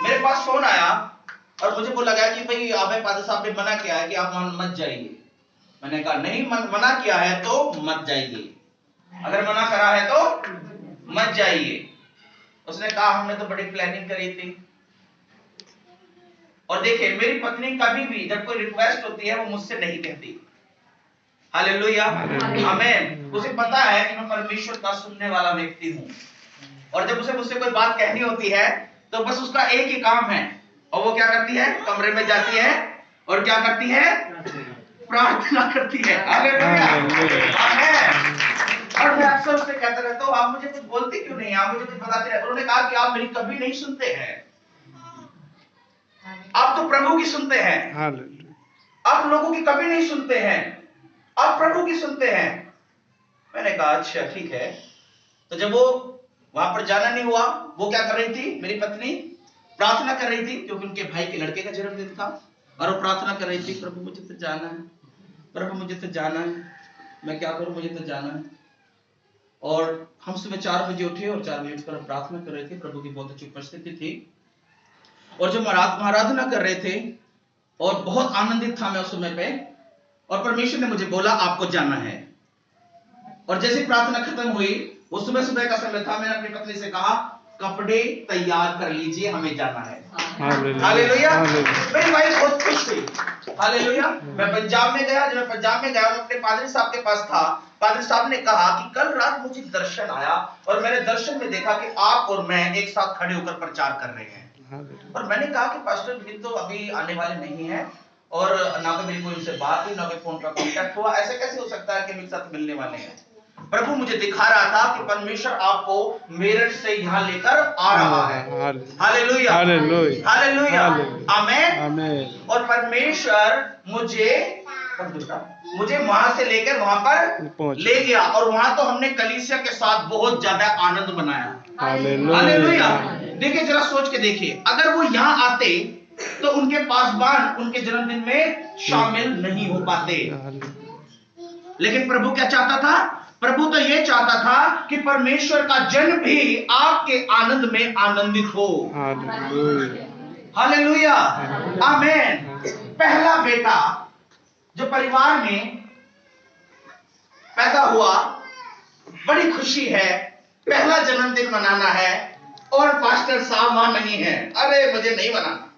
मेरे पास फोन आया और मुझे बोला गया कि भाई आप पादरी साहब ने मना किया है कि आप वहां मत जाइए। मैंने कहा नहीं, मना किया है तो मत जाइए, अगर मना करा है तो मत जाइए। उसने कहा हमने तो बड़ी प्लानिंग करी थी। और देखिए मेरी पत्नी कभी भी जब कोई रिक्वेस्ट होती है वो मुझसे नहीं कहती। हालेलुया, आमीन। उसे पता है कि मैं परमेश्वर का सुनने वाला व्यक्ति हूं, और जब उसे मुझसे कोई बात कहनी होती है तो बस उसका एक ही काम है, और वो क्या करती है? कमरे में जाती है और क्या करती है? प्रार्थना करती है। हालेलुया, आमीन। और मैं अक्सर उससे कहता रहता हूं, आप मुझे कुछ बोलते क्यों नहीं, आप मुझे कुछ बताते हैं। उन्होंने कहा कि आप मेरी कभी नहीं सुनते हैं, आप तो प्रभु की सुनते हैं, आप लोगों की कभी नहीं सुनते हैं, आप प्रभु की सुनते हैं। मैंने कहा अच्छा ठीक है। तो जब वो वहां पर जाना नहीं हुआ, वो क्या कर रही थी? मेरी पत्नी प्रार्थना कर रही थी, क्योंकि उनके भाई के लड़के का जन्मदिन था, और वो प्रार्थना कर रही थी, प्रभु मुझे तो जाना है, प्रभु मुझे तो जाना है, मैं क्या करूं, मुझे तो जाना है। और हम सुबह 4 बजे उठे और 4 बजे उठकर प्रार्थना कर रहे थे। प्रभु की बहुत अच्छी उपस्थिति थी, और जब आराधना कर रहे थे और बहुत आनंदित था मैं उस समय पे, और परमेश्वर ने मुझे बोला आपको जाना है। और जैसे प्रार्थना खत्म हुई, वो सुबह सुबह का समय था, मैंने अपनी पत्नी से कहा कपड़े तैयार कर लीजिए, हमें जाना है। हालेलुया, मेरी वाइफ बहुत खुश हुई। हालेलुया। मैं पंजाब में गया, जब मैं पंजाब में गया मैं अपने पादरी साहब के पास था। पादरी साहब ने कहा कि कल रात मुझे दर्शन आया और मैंने दर्शन में देखा कि आप और मैं एक साथ खड़े होकर प्रचार कर रहे हैं। और मैंने कहा कि पास्टर विनीत तो अभी आने वाले नहीं है, और ना तो मेरी कोई उनसे बात हुई, ना कोई फोन का कांटेक्ट हुआ, ऐसे कैसे हो सकता है कि मेरे साथ मिलने वाले हैं। प्रभु मुझे दिखा रहा था कि परमेश्वर आपको मेरठ से यहाँ लेकर आ रहा है। हालेलुया, हालेलुया, आमीन। और परमेश्वर मुझे वहां से लेकर वहां पर ले गया, और वहां तो हमने कलीसिया के साथ बहुत ज्यादा आनंद बनाया। हालेलुया। देखिए जरा सोच के देखिए, अगर वो यहाँ आते तो उनके पासवान उनके जन्मदिन में शामिल नहीं हो पाते। लेकिन प्रभु क्या चाहता था? प्रभु तो ये चाहता था कि परमेश्वर का जन भी आपके आनंद में आनंदित हो। हालेलुया, आमीन। पहला बेटा जो परिवार में पैदा हुआ, बड़ी खुशी है, पहला जन्मदिन मनाना है, और पास्टर साहब वहां नहीं है। अरे मुझे नहीं मनाना,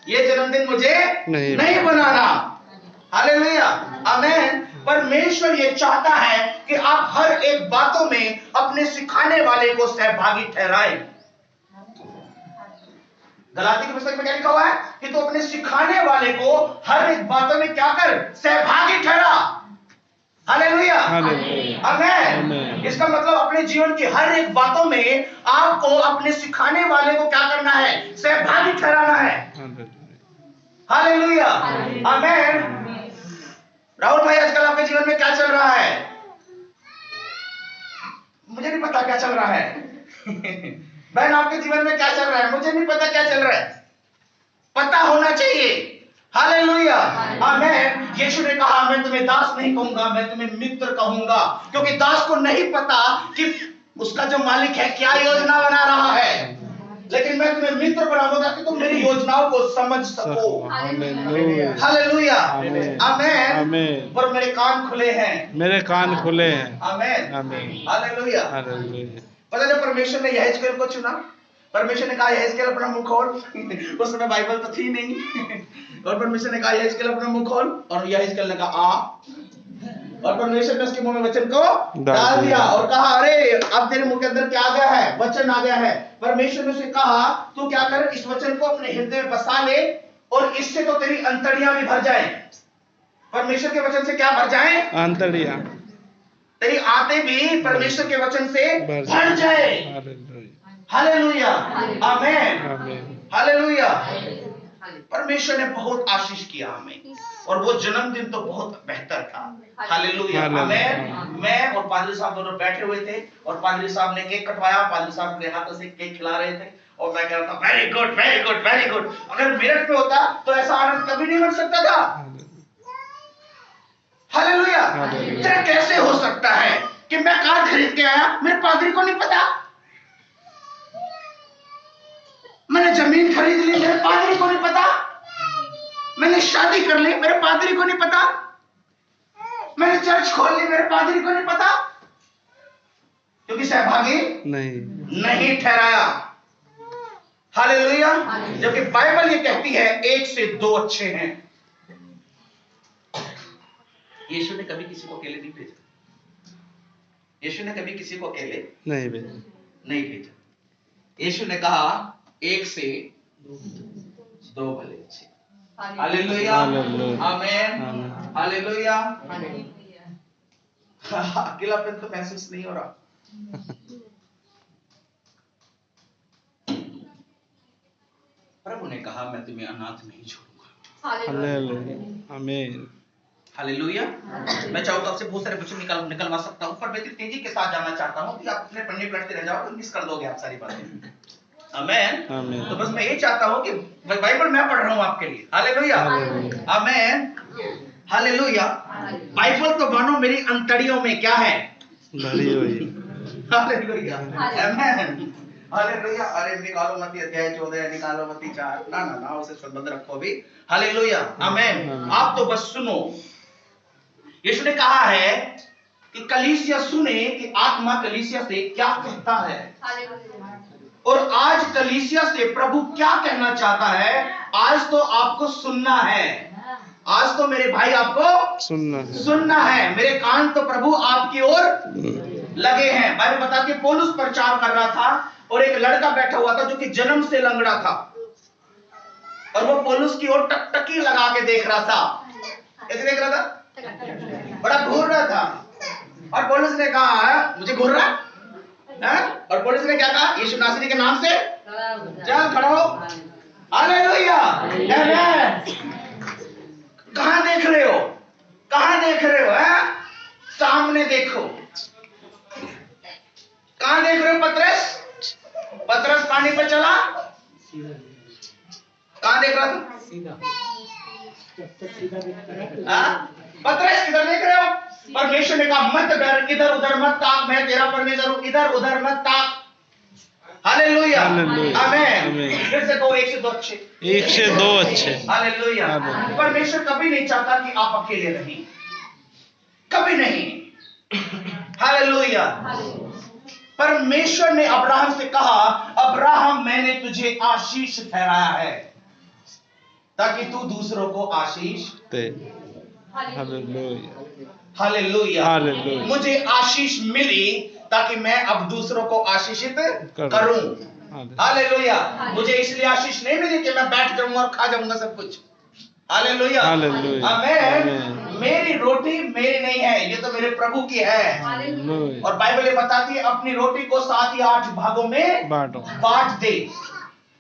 ये जन्मदिन मुझे नहीं मनाना। हालेलुया, आमीन। परमेश्वर ये चाहता है कि आप हर एक बातों में अपने सिखाने वाले को सहभागी ठहराएं। गलाती की पुस्तक में क्या लिखा हुआ है कि तो अपने सिखाने वाले को हर एक बातों में क्या कर? सहभागी ठहरा। हालेलुया, आमीन। इसका मतलब अपने जीवन की हर एक बातों में आपको अपने सिखाने वाले को क्या करना है? सहभागी ठहराना है। हालेलुया, आमीन। राहुल भाई आजकल आपके जीवन में क्या चल रहा है? मुझे नहीं पता क्या चल रहा है। बहन आपके जीवन में क्या चल रहा है? मुझे नहीं पता क्या चल रहा है, पता होना चाहिए। हालेलुया, आमीन। यीशु ने कहा मैं तुम्हें दास नहीं कहूंगा, मैं तुम्हें मित्र कहूंगा, क्योंकि दास को नहीं पता कि उसका जो मालिक है क्या योजना बना रहा है, लेकिन मैं तुम्हें मित्र बनाऊंगा कि तुम मेरी योजनाओं को समझ सको। हालेलुया, आमीन। पर मेरे कान खुले हैं, मेरे कान खुले हैं। आमीन, हालेलुया। पता जब परमेश्वर ने यहेजकेल को चुना, परमेश्वर ने कहा यहेजकेल अपना मुंह खोल। उस समय बाइबल तो थी नहीं। और परमेश्वर ने कहा यहेजकेल अपना मुंह खोल, और यहेजकेल ने कहा आ, और परमेश्वर ने उसके मुंह में वचन को डाल दिया और कहा अरे अब तेरे मुंह के अंदर क्या आ गया है? वचन आ गया है। परमेश्वर ने उसे कहा तू क्या कर, इस वचन को अपने हृदय में बसा ले, और इससे तो तेरी अंतड़ियां भी भर जाए। परमेश्वर के वचन से क्या भर जाए? अंतड़ियां। तेरी आंतें भी परमेश्वर के वचन से भर जाए। हालेलुया, आमीन, हालेलुया। परमेश्वर ने बहुत आशीष किया हमें, और वो जन्मदिन तो बहुत बेहतर था। हालेलुया, आमीन। मैं और पादरी साहब दोनों बैठे हुए थे, और पादरी साहब ने केक कटवाया, पादरी साहब अपने हाथों से केक खिला रहे थे, और मैं कह रहा था very good, very good, very good. अगर मेरठ में होता तो ऐसा आनंद कभी नहीं बन सकता था। हालेलुया। तेरा कैसे हो सकता है कि मैं कार खरीद के आया, मेरे पादरी को नहीं पता, मैंने जमीन जमीन खरीद ली, मेरे पादरी को नहीं पता। मैंने शादी कर ली, मेरे पादरी को नहीं पता। मैंने चर्च खोल ली, मेरे पादरी को नहीं पता, क्योंकि सहभागी नहीं ठहराया। हालेलुया। जबकि बाइबल ये कहती है 1 से 2 अच्छे हैं। यीशु ने कभी किसी को अकेले नहीं भेजा। यीशु ने कभी किसी को अकेले नहीं भेजा। यीशु ने कहा 1 से 2 भले अच्छे। हालेलुया, आमीन, हालेलुया। अकेलापन तो महसूस नहीं हो रहा। प्रभु ने कहा मैं तुम्हें अनाथ नहीं छोड़ूंगा। हालेलुया, आमीन, हालेलुया। मैं चाहूँ तो आपसे बहुत सारे वचन निकलवा सकता हूँ, पर मैं इतनी तेजी के साथ जाना चाहता हूँ कि आप अपने पढ़ने पढ़ते रह जाओ तो मिस कर दोगे आप सारी बातें। आमीन। तो बस मैं ये चाहता हूँ कि बाइबल मैं पढ़ रहा हूँ आपके लिए। हालेलुया, आमीन, हालेलुया। बाइबल तो मानो मेरी अंतड़ियों में क्या है, भरी हुई है। हालेलुया, आमीन, हालेलुया। अरे निकालो मत अध्याय 14, निकालो मत 4, ना उसे संबंध रखो अभी। हालेलुया, आमीन। आप तो बस सुनो। यीशु ने कहा है कि कलीसिया सुने कि आत्मा कलीसिया से क्या कहता है, और आज कलीसिया से प्रभु क्या कहना चाहता है। आज तो आपको सुनना है। आज तो मेरे भाई आपको सुनना है। मेरे कान तो प्रभु आपकी ओर लगे हैं। बाइबल बताती है पौलुस प्रचार कर रहा था और एक लड़का बैठा हुआ था जो कि जन्म से लंगड़ा था, और वो पौलुस की ओर टकटकी लगा के देख रहा था। कैसे देख रहा था? बड़ा घूर रहा था। और पौलुस ने कहा मुझे घूर रहा है? और पौलुस ने क्या कहा? यीशु नासरी के नाम से चल खड़ा हो। हालेलुया, आमीन। कहां देख रहे हो? कहां देख रहे हो? सामने देखो। कहां देख रहे हो? पतरस पानी पे चला। कहां देख रहा था? पतरस किधर देख रहे हो? परमेश्वर ने कहा मत डर, इधर उधर मत ताक, मैं तेरा परमेश्वर हूं, इधर उधर मत ताक। हालेलुया, आमीन। फिर से कहो 1 से 2 अच्छे। 1 से 2 अच्छे। हालेलुया। परमेश्वर कभी नहीं चाहता कि आप अकेले रहें, कभी नहीं। हालेलुया। परमेश्वर ने अब्राहम से कहा अब्राहम मैंने तुझे आशीष ठहराया है ताकि तू दूसरों को आशीष दे। Hallelujah, hallelujah. मुझे आशीष मिली ताकि मैं अब दूसरों को आशीषित करूं। हालेलुया। मुझे इसलिए आशीष नहीं मिली कि मैं बैठ जाऊंगा और खा जाऊंगा सब कुछ। हालेलुया, आमीन। मेरी रोटी मेरी नहीं है, ये तो मेरे प्रभु की है। और बाइबल ये बताती है अपनी रोटी को 7 या 8 भागों में बांट दे।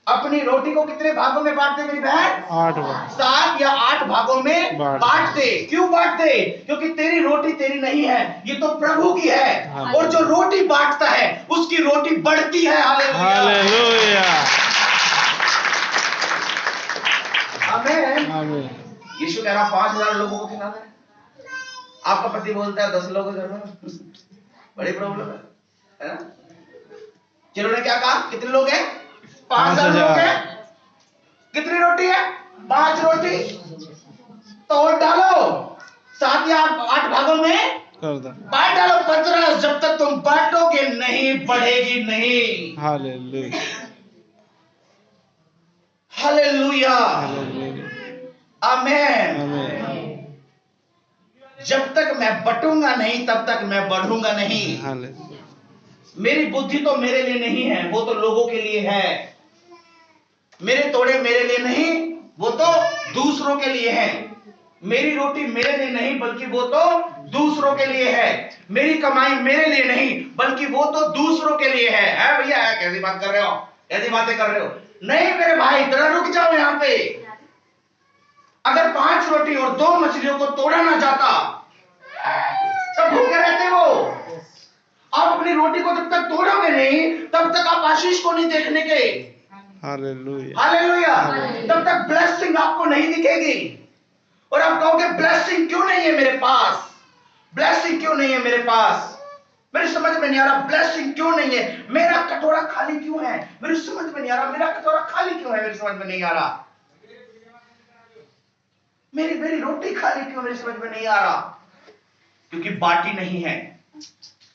अपनी रोटी को कितने भागों में बांट दे मेरी बहन? 7 या 8 भागों में बांट दे। क्यों बांट दे? क्योंकि तेरी रोटी तेरी नहीं है, ये तो प्रभु की है। और जो रोटी बांटता है उसकी रोटी बढ़ती है। हालेलुया, आमीन। यीशु कह रहा 5000 लोगों को खिलाना है। आपका पति बोलता है 10 लोगों घर में, बड़ी प्रॉब्लम है ना? जिन्होंने क्या कहा? कितने लोग हैं? 5000 लोग हैं। कितनी रोटी है? 5 रोटी। तोड़ डालो, 7 या 8 भागों में बांट डालो। 15। जब तक तुम बांटोगे नहीं बढ़ेगी नहीं। हालेलुया, हालेलुया, आमीन। जब तक मैं बटूंगा नहीं तब तक मैं बढ़ूंगा नहीं। मेरी बुद्धि तो मेरे लिए नहीं है, वो तो लोगों के लिए है। मेरे तोड़े मेरे लिए नहीं, वो तो दूसरों के लिए है। मेरी रोटी मेरे लिए नहीं बल्कि वो तो दूसरों के लिए है। मेरी कमाई मेरे लिए नहीं बल्कि वो तो दूसरों के लिए है। भैया कैसी बात कर रहे हो? ऐसी बातें कर रहे हो? नहीं मेरे भाई, जरा रुक जाओ यहाँ पे। अगर 5 रोटी और 2 मछलियों को तोड़ा ना जाता तब भूखे रहते वो। आप अपनी रोटी को जब तक तोड़ोगे नहीं तब तक आप आशीष को नहीं देखने के। Hallelujah, hallelujah. तब तक ब्लेसिंग आपको नहीं दिखेगी और आप कहोगे ब्लेसिंग क्यों नहीं है मेरे पास? ब्लेसिंग क्यों नहीं है मेरे पास? मेरी समझ में नहीं आ रहा ब्लेसिंग क्यों नहीं है। मेरा कटोरा खाली क्यों है? मेरी समझ में नहीं आ रहा मेरा कटोरा खाली क्यों क्यों है, मेरी समझ में नहीं आ रहा। मेरी मेरी रोटी खाली क्यों, मेरी समझ में नहीं आ रहा। क्योंकि बाटी नहीं है।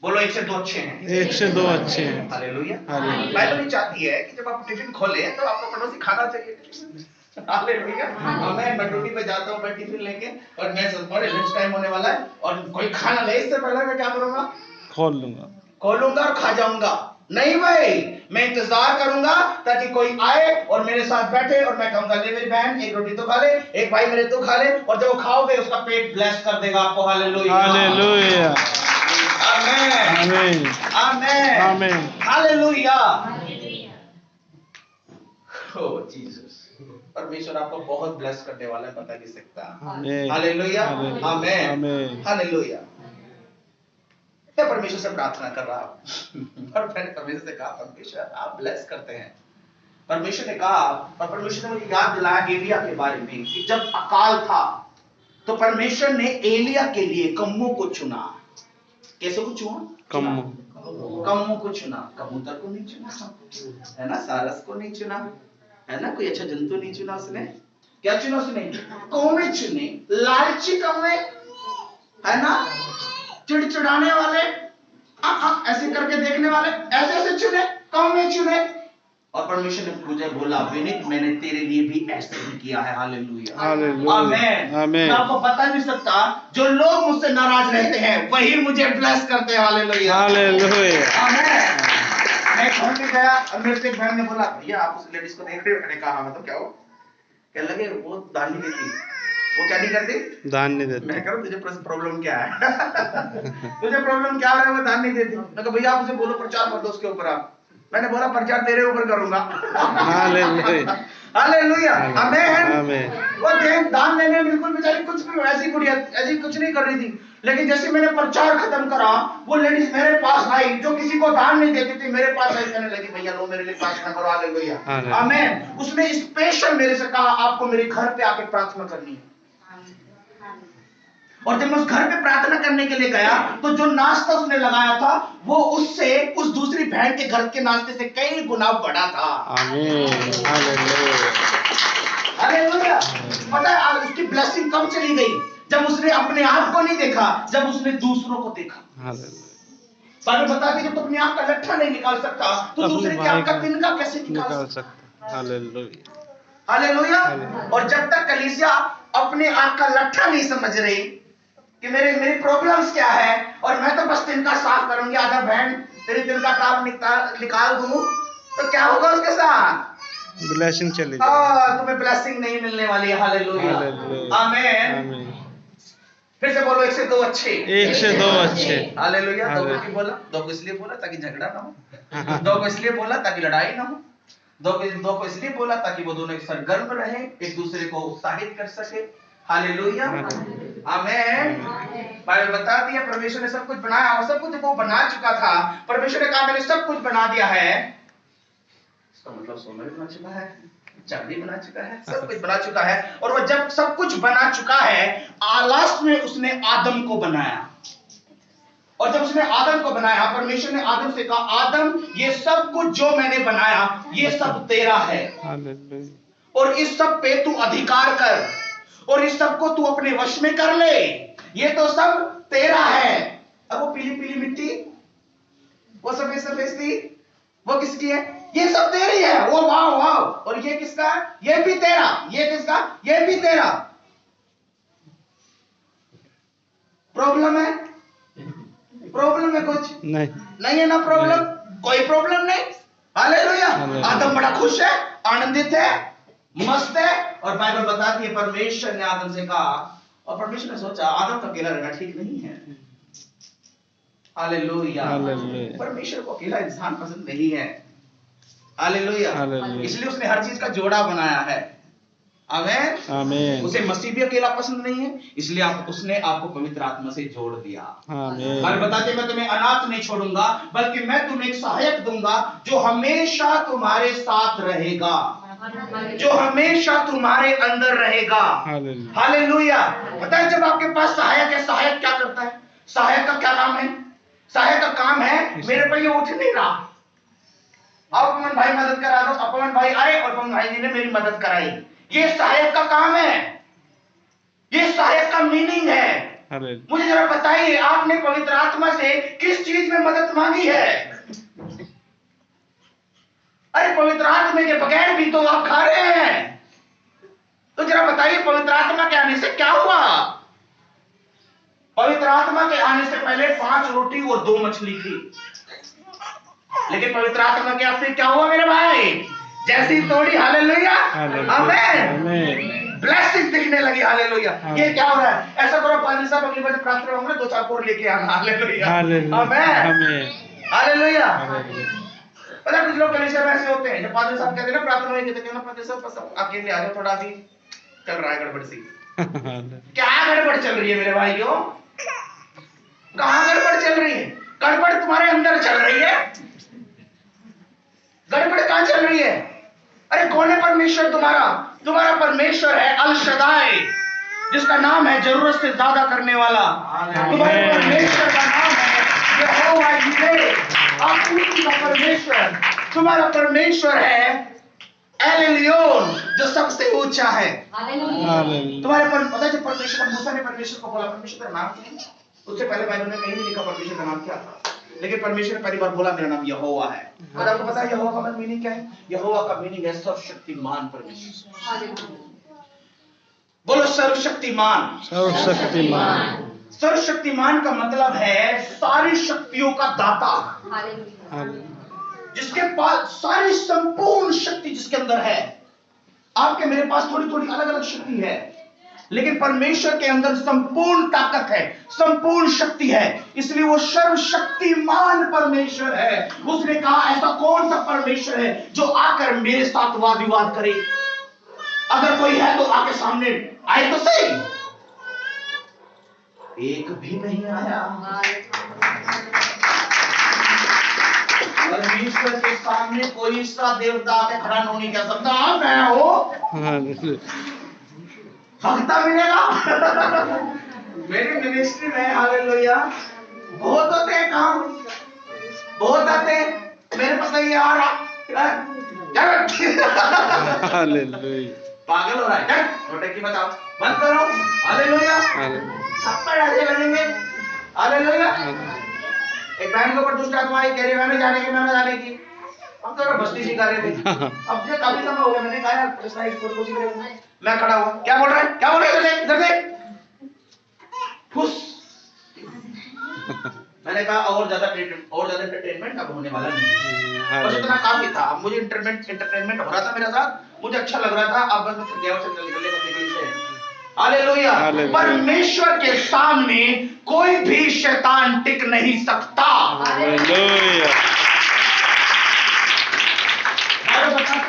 बोलो 1 से 2 अच्छे हैं। 1 से 2 अच्छे हैं। हालेलुया। हालेलुया। बाइबल ये चाहती है कि जब आप टिफिन खोले तो आपको पड़ोसी खाना चाहिए। हालेलुया। मैं ड्यूटी पे जाता हूँ, मैं टिफिन लेके, और मैं सोचता हूँ लंच टाइम होने वाला है और कोई खाना ले, इससे पहले मैं क्या करूंगा, खोलूंगा और खा जाऊंगा। नहीं भाई, मैं इंतजार करूंगा ताकि कोई आए और मेरे साथ बैठे और मैं कहूंगा ले मेरी बहन एक रोटी तो खा ले, एक भाई मेरे तो खा ले, और जब वो खाओगे उसका पेट ब्लेस कर देगा आपको। हालेलुया। हालेलुया। आमेन। आमीन। आमेन। आमीन। हालेलुया। ओह जीसस। परमेश्वर आपको बहुत ब्लेस करने वाला है, बता नहीं सकता। आमीन। हालेलुया। हालेलुया। आमेन। आमीन। हालेलुया। मैं परमेश्वर से प्रार्थना कर रहा हूं और मैंने परमेश्वर से कहा परमेश्वर आप ब्लेस करते हैं। परमेश्वर ने कहा, और परमेश्वर ने मुझे याद दिलाया एलिया के बारे में कि जब अकाल था तो परमेश्वर ने एलिया के लिए कम्मों को चुना। कैसे को चुना? कम्मों को चुना। कबूतर को नहीं चुना, है ना, सारस को नहीं चुना, है ना, कोई अच्छा जंतु नहीं चुना उसने। क्या चुना उसने? कौवे चुने, लालची कौवे, है ना, चिड़चिड़ाने वाले, ऐसे करके देखने वाले, ऐसे ऐसे चुने, कौवे चुने। और परमेश्वर ने मुझे बोला विनीत मैंने तेरे लिए भी ऐसे ही किया है। हालेलुया। हालेलुया। आमेन। आमीन। मैं आपको बता नहीं सकता, जो लोग मुझसे नाराज रहते हैं वही मुझे ब्लेस करते हैं। हालेलुया। हालेलुया। आमेन। मैं घर में गया और मेरे से एक बहन ने बोला भैया आप उस लेडीज को देख रहे हो? मैंने कहा हाँ। मतलब क्या हो? कहने लगे वो दान नहीं देती। वो क्या नहीं करती? दान नहीं देती। मैं कह रहा हूँ तुझे प्रॉब्लम क्या है? तुझे प्रॉब्लम क्या है? वो दान नहीं देती। मैं कहा भैया आप उसे बोलो प्रचार कर दो उसके ऊपर आप। मैंने बोला प्रचार तेरे ऊपर करूंगा। हालेलुया। हालेलुया। आमीन। आमीन। वो दान देने में बिल्कुल बेचारी कुछ भी ऐसी गुड़िया ऐसी कुछ नहीं कर रही थी, लेकिन जैसे मैंने प्रचार खत्म करा वो लेडीज मेरे पास आई जो किसी को दान नहीं देती थी, मेरे पास आई, कहने लगी भैया लो मेरे लिए प्रार्थना करो। हालेलुया। आमीन। उसने स्पेशल मेरे से कहा आपको मेरे घर पे आके प्रार्थना करनी है। और जब मैं उस घर पे प्रार्थना करने के लिए गया तो जो नाश्ता उसने लगाया था वो उससे उस दूसरी बहन के घर के नाश्ते से कई गुना बड़ा था। आमीन। हालेलुया। हालेलुया। पता है आज उसकी ब्लेसिंग कब चली गई? जब उसने अपने आप को नहीं देखा, जब उसने दूसरों को देखा। हालेलुया। बाइबल बताती है जब तो अपने आप का लट्ठा नहीं निकाल सकता तो दूसरे के आप का तिनका कैसे निकाल सकता? हालेलुया। हालेलुया। और जब तक कलीसिया अपने आप का लट्ठा नहीं समझ रही कि मेरी प्रॉब्लम्स क्या है और मैं तो बस तिनका साफ करूंगी, आधा बहन तेरे तिनका ताप निकाल दूं तो क्या होगा उसके साथ? ब्लेसिंग चली जाएगी। तुम्हें ब्लेसिंग नहीं मिलने वाली है। हालेलुया। आमीन। फिर से बोलो 1 से 2 अच्छे। 1 से 2 अच्छे। हालेलुया। 2 को क्यों बोला? 2 को इसलिए बोला ताकि झगड़ा ना हो। 2 को इसलिए बोला ताकि लड़ाई ना हो। 2 को इसलिए बोला ताकि वो दोनों एक सरगर्म रहे, एक दूसरे को उत्साहित कर सके। हालेलुया। आमीन। बाइबल बताती है परमेश्वर ने सब कुछ बनाया और सब कुछ वो बना चुका था। परमेश्वर ने कहा मैंने सब कुछ बना दिया है। इसका मतलब सोना भी बना चुका है, चांदी बना चुका है, सब कुछ बना चुका है। और वो जब सब कुछ बना चुका है लास्ट में उसने आदम को बनाया। और जब उसने आदम को बनाया परमेश्वर ने आदम से कहा आदम ये सब कुछ जो मैंने बनाया ये सब तेरा है और इस सब पे तू अधिकार कर और इस सब को तू अपने वश में कर ले, ये तो सब तेरा है। अब वो पीली पीली मिट्टी, वो सफेद सफेद सी, वो किसकी है? ये सब तेरी है। वो वाह वाह। और ये किसका है? ये भी तेरा। ये किसका? ये भी तेरा। प्रॉब्लम है? प्रॉब्लम है कुछ नहीं है ना? प्रॉब्लम कोई प्रॉब्लम नहीं। हालेलुया। आदम बड़ा खुश है, आनंदित है, मस्त है। और बाइबल बताती है परमेश्वर ने आदम से कहा और परमेश्वर ने सोचा आदम का अकेला रहना ठीक नहीं है। हालेलुया। परमेश्वर को अकेला इंसान पसंद नहीं है। हालेलुया। इसलिए उसने हर चीज का जोड़ा बनाया है। आमीन। आमीन। उसे मसीह भी अकेला पसंद नहीं है, इसलिए उसने आपको पवित्र आत्मा से जोड़ दिया। आमीन। और बताते मैं तुम्हें अनाथ नहीं छोड़ूंगा बल्कि मैं तुम्हें एक सहायक दूंगा जो हमेशा तुम्हारे साथ रहेगा, जो हमेशा तुम्हारे अंदर रहेगा। हालेलुया। पता है जब आपके पास सहायक है, सहायक क्या करता है? सहायक का क्या काम है? सहायक का काम है मेरे पर ये उठ नहीं रहा, अब पवन भाई मदद करा दो, अब पवन भाई आए और पवन भाई जी ने मेरी मदद कराई। ये सहायक का काम है, ये सहायक का मीनिंग है। हालेलुया। मुझे जरा बताइए, आपने पवित्र आत्मा से किस चीज में मदद मांगी है? अरे पवित्र आत्मा के बगैर भी तो आप खा रहे हैं। तो जरा बताइए, पवित्र आत्मा के आने से क्या हुआ? पवित्र आत्मा के आने से पहले 5 रोटी और 2 मछली थी, लेकिन पवित्र आत्मा के आने से क्या हुआ मेरे भाई? जैसी तोड़ी, हालेलुया, आमीन, ब्लेसिंग दिखने लगी, हालेलुया। ये क्या हो रहा है? ऐसा करो पादरी साहब, अगली बार प्रार्थना होंगे 2-4 पोर लेके आना, हालेलुया, आमीन, हालेलुया। पता है कुछ लोग कलीसिया में ऐसे होते हैं, जब पादरी साहब कहते हैं ना प्रार्थना होगी, कहते हैं ना पादरी साहब बस अकेले आ जाओ, थोड़ा अभी चल रहा है गड़बड़ सी। क्या गड़बड़ चल रही है मेरे भाइयों? कहां गड़बड़ चल रही है? गड़बड़ तुम्हारे अंदर चल रही है। गड़बड़ कहां चल रही है? अरे कौन है परमेश्वर तुम्हारा? तुम्हारा परमेश्वर है अल शदाई, जिसका नाम है जरूरत से ज्यादा करने वाला। तुम्हारे परमेश्वर का नाम है यहोवा यीरे, आपूर्ति का परमेश्वर। तुम्हारा परमेश्वर है एल एलियोन, जो सबसे ऊंचा है। तुम्हारे पता है जब परमेश्वर, मूसा ने परमेश्वर को बोला परमेश्वर का नाम क्या है? उससे पहले बाइबल में कहीं नहीं लिखा परमेश्वर का नाम क्या था, लेकिन परमेश्वर ने पहली बार बोला मेरा नाम यहोवा है। और आपको पता है यहोवा का मीनिंग क्या है? यहोवा का मीनिंग है सर्वशक्तिमान परमेश्वर। बोलो सर्वशक्तिमान। सर्वशक्तिमान। सर्वशक्तिमान का मतलब है सारी शक्तियों का दाता, जिसके पास सारी संपूर्ण शक्ति जिसके अंदर है। आपके मेरे पास थोड़ी थोड़ी अलग अलग शक्ति है, लेकिन परमेश्वर के अंदर संपूर्ण ताकत है, संपूर्ण शक्ति है, इसलिए वो सर्वशक्तिमान परमेश्वर है। उसने कहा ऐसा कौन सा परमेश्वर है जो आकर मेरे साथ वाद विवाद करे? अगर कोई है तो आके सामने आए तो सही। एक भी नहीं आया। परमेश्वर के सामने कोई सा देवता आके खड़ा नहीं कर सकता। मैं हूं, भक्ता मिलेगा। मेरी मिनिस्ट्री में, हालेलुया, बहुत होते हैं काम, बहुत आते हैं। मेरे पास ये आ रहा पागल हो रहा है, छोटे की बताओ, बंद करो, हालेलुया, थप्पड़ ऐसे लगेंगे, हालेलुया। एक बहन के ऊपर दुष्ट आत्मा आई, कह रही मैंने जाने की, मैंने जाने की। हम तो बस्ती सिखा रहे थे। अब ये काफी समय हो गया, मैंने कहा यार मैं खड़ा हुआ, क्या बोल रहा है, क्या बोल रहा है, इधर देख, फुस। मैंने कहा और ज्यादा एंटरटेनमेंट अब होने वाला नहीं, बस इतना काफी था। अब मुझे एंटरटेनमेंट हो रहा था मेरे साथ, मुझे अच्छा लग रहा था। अब बस मैं गया से निकलने से, हालेलुया। परमेश्वर के सामने कोई भी शैतान टिक नहीं सकता। हालेलुया।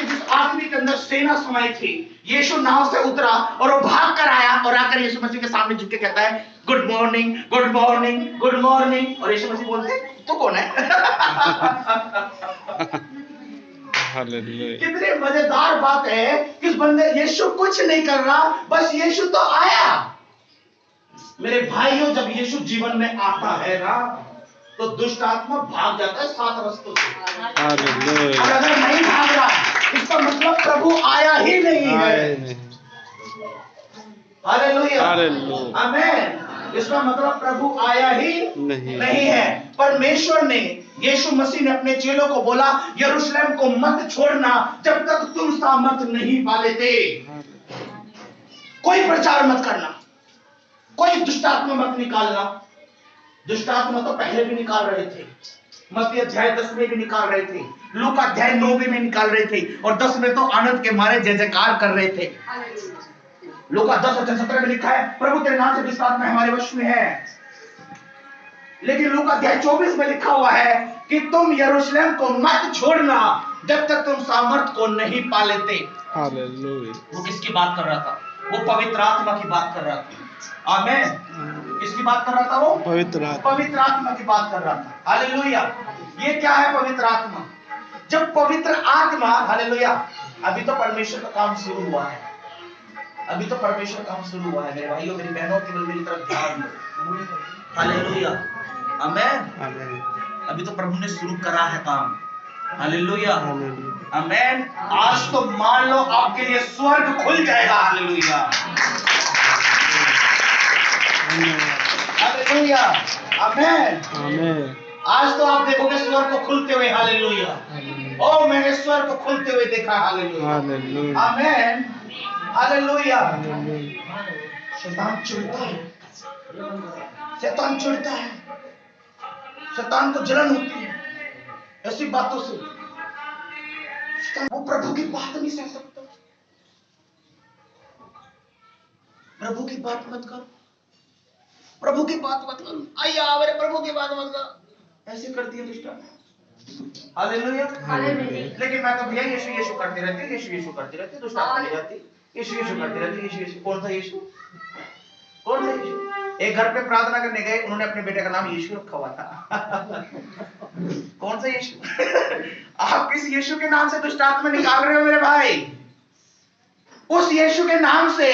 जिस आदमी के अंदर सेना समाई थी, यीशु नाव से उतरा और वो भाग कर आया और आकर यीशु मसीह के सामने झुक के कहता है good morning, good morning, good morning. और यीशु मसीह बोलते तू कौन है? कितनी मजेदार बात है कि इस बंदे, यीशु कुछ नहीं कर रहा, बस यीशु तो आया। मेरे भाइयों, जब यीशु जीवन में आता है ना, तो दुष्ट आत्मा भाग जाता है 7 रास्तों से। और अगर नहीं भाग रहा, इसका मतलब प्रभु आया ही नहीं है। हालेलुया, आमीन। इसका मतलब प्रभु आया ही नहीं है। परमेश्वर ने, यीशु मसीह ने अपने चेलों को बोला यरूशलेम को मत छोड़ना जब तक तुम सामर्थ नहीं पा लेते। कोई प्रचार मत करना, कोई दुष्टात्मा मत निकालना। दुष्टात्मा तो पहले भी निकाल रहे थे, मत्ती अध्याय 10 में भी निकाल रहे थे, लूका अध्याय 9 में निकाल रहे थे, और 10 में तो आनंद के मारे जय जयकार कर रहे थे। लूका 10:17 में लिखा है प्रभु तेरे नाम से दुष्टात्मा हमारे वश में है। लेकिन लूका अध्याय 24 में लिखा हुआ है कि तुम यरूशलेम को मत छोड़ना जब तक तुम सामर्थ को नहीं पा लेते। वो किसकी बात कर रहा था? वो पवित्र आत्मा की बात कर रहा था। आमीन। किसकी बात कर रहा था? वो पवित्र आत्मा की बात कर रहा था। हालेलुया। ये क्या है पवित्र आत्मा? जब पवित्र आत्मा, हालेलुया, अभी तो परमेश्वर का काम शुरू हुआ है, अभी तो परमेश्वर का काम शुरू हुआ है। मेरे भाइयों, मेरी बहनों, केवल मेरी तरफ ध्यान दो। हालेलुया, आमीन। अभी तो प्रभु ने शुरू करा है काम। Hallelujah, hallelujah. आमेन। आज तो मान लो आपके लिए स्वर्ग खुल जाएगा। Hallelujah, hallelujah, amen. आमेन। आज तो आप देखोगे स्वर्ग को खुलते हुए। हालेलुया, ओ मैंने स्वर्ग को खुलते हुए देखा। Hallelujah, hallelujah. Amen, hallelujah. Hallelujah. शैतान चिढ़ता है, शैतान चिढ़ता है, शैतान को जलन होती है ऐसी बातों से। शैतान वो प्रभु की बात नहीं सह सकता। प्रभु की बात मत कर, प्रभु की बात मत कर, आइया मेरे प्रभु की बात मत कर, ऐसे करती है दुष्टा। हालेलुया, लेकिन मैं तो भैया यीशु यीशु करती रहती, यीशु यीशु करती रहती, दुष्ट आत्मा ले जाती, यीशु यीशु करती रहती, यीशु यीशु। कौन सा यीशु, कौन सा यीशु? एक घर पे प्रार्थना करने गए, उन्होंने अपने बेटे का नाम यीशु रखा हुआ था। कौन सा यीशु? आप किस यीशु के नाम से दुष्ट आत्मा निकाल रहे हो मेरे भाई? उस यीशु के नाम से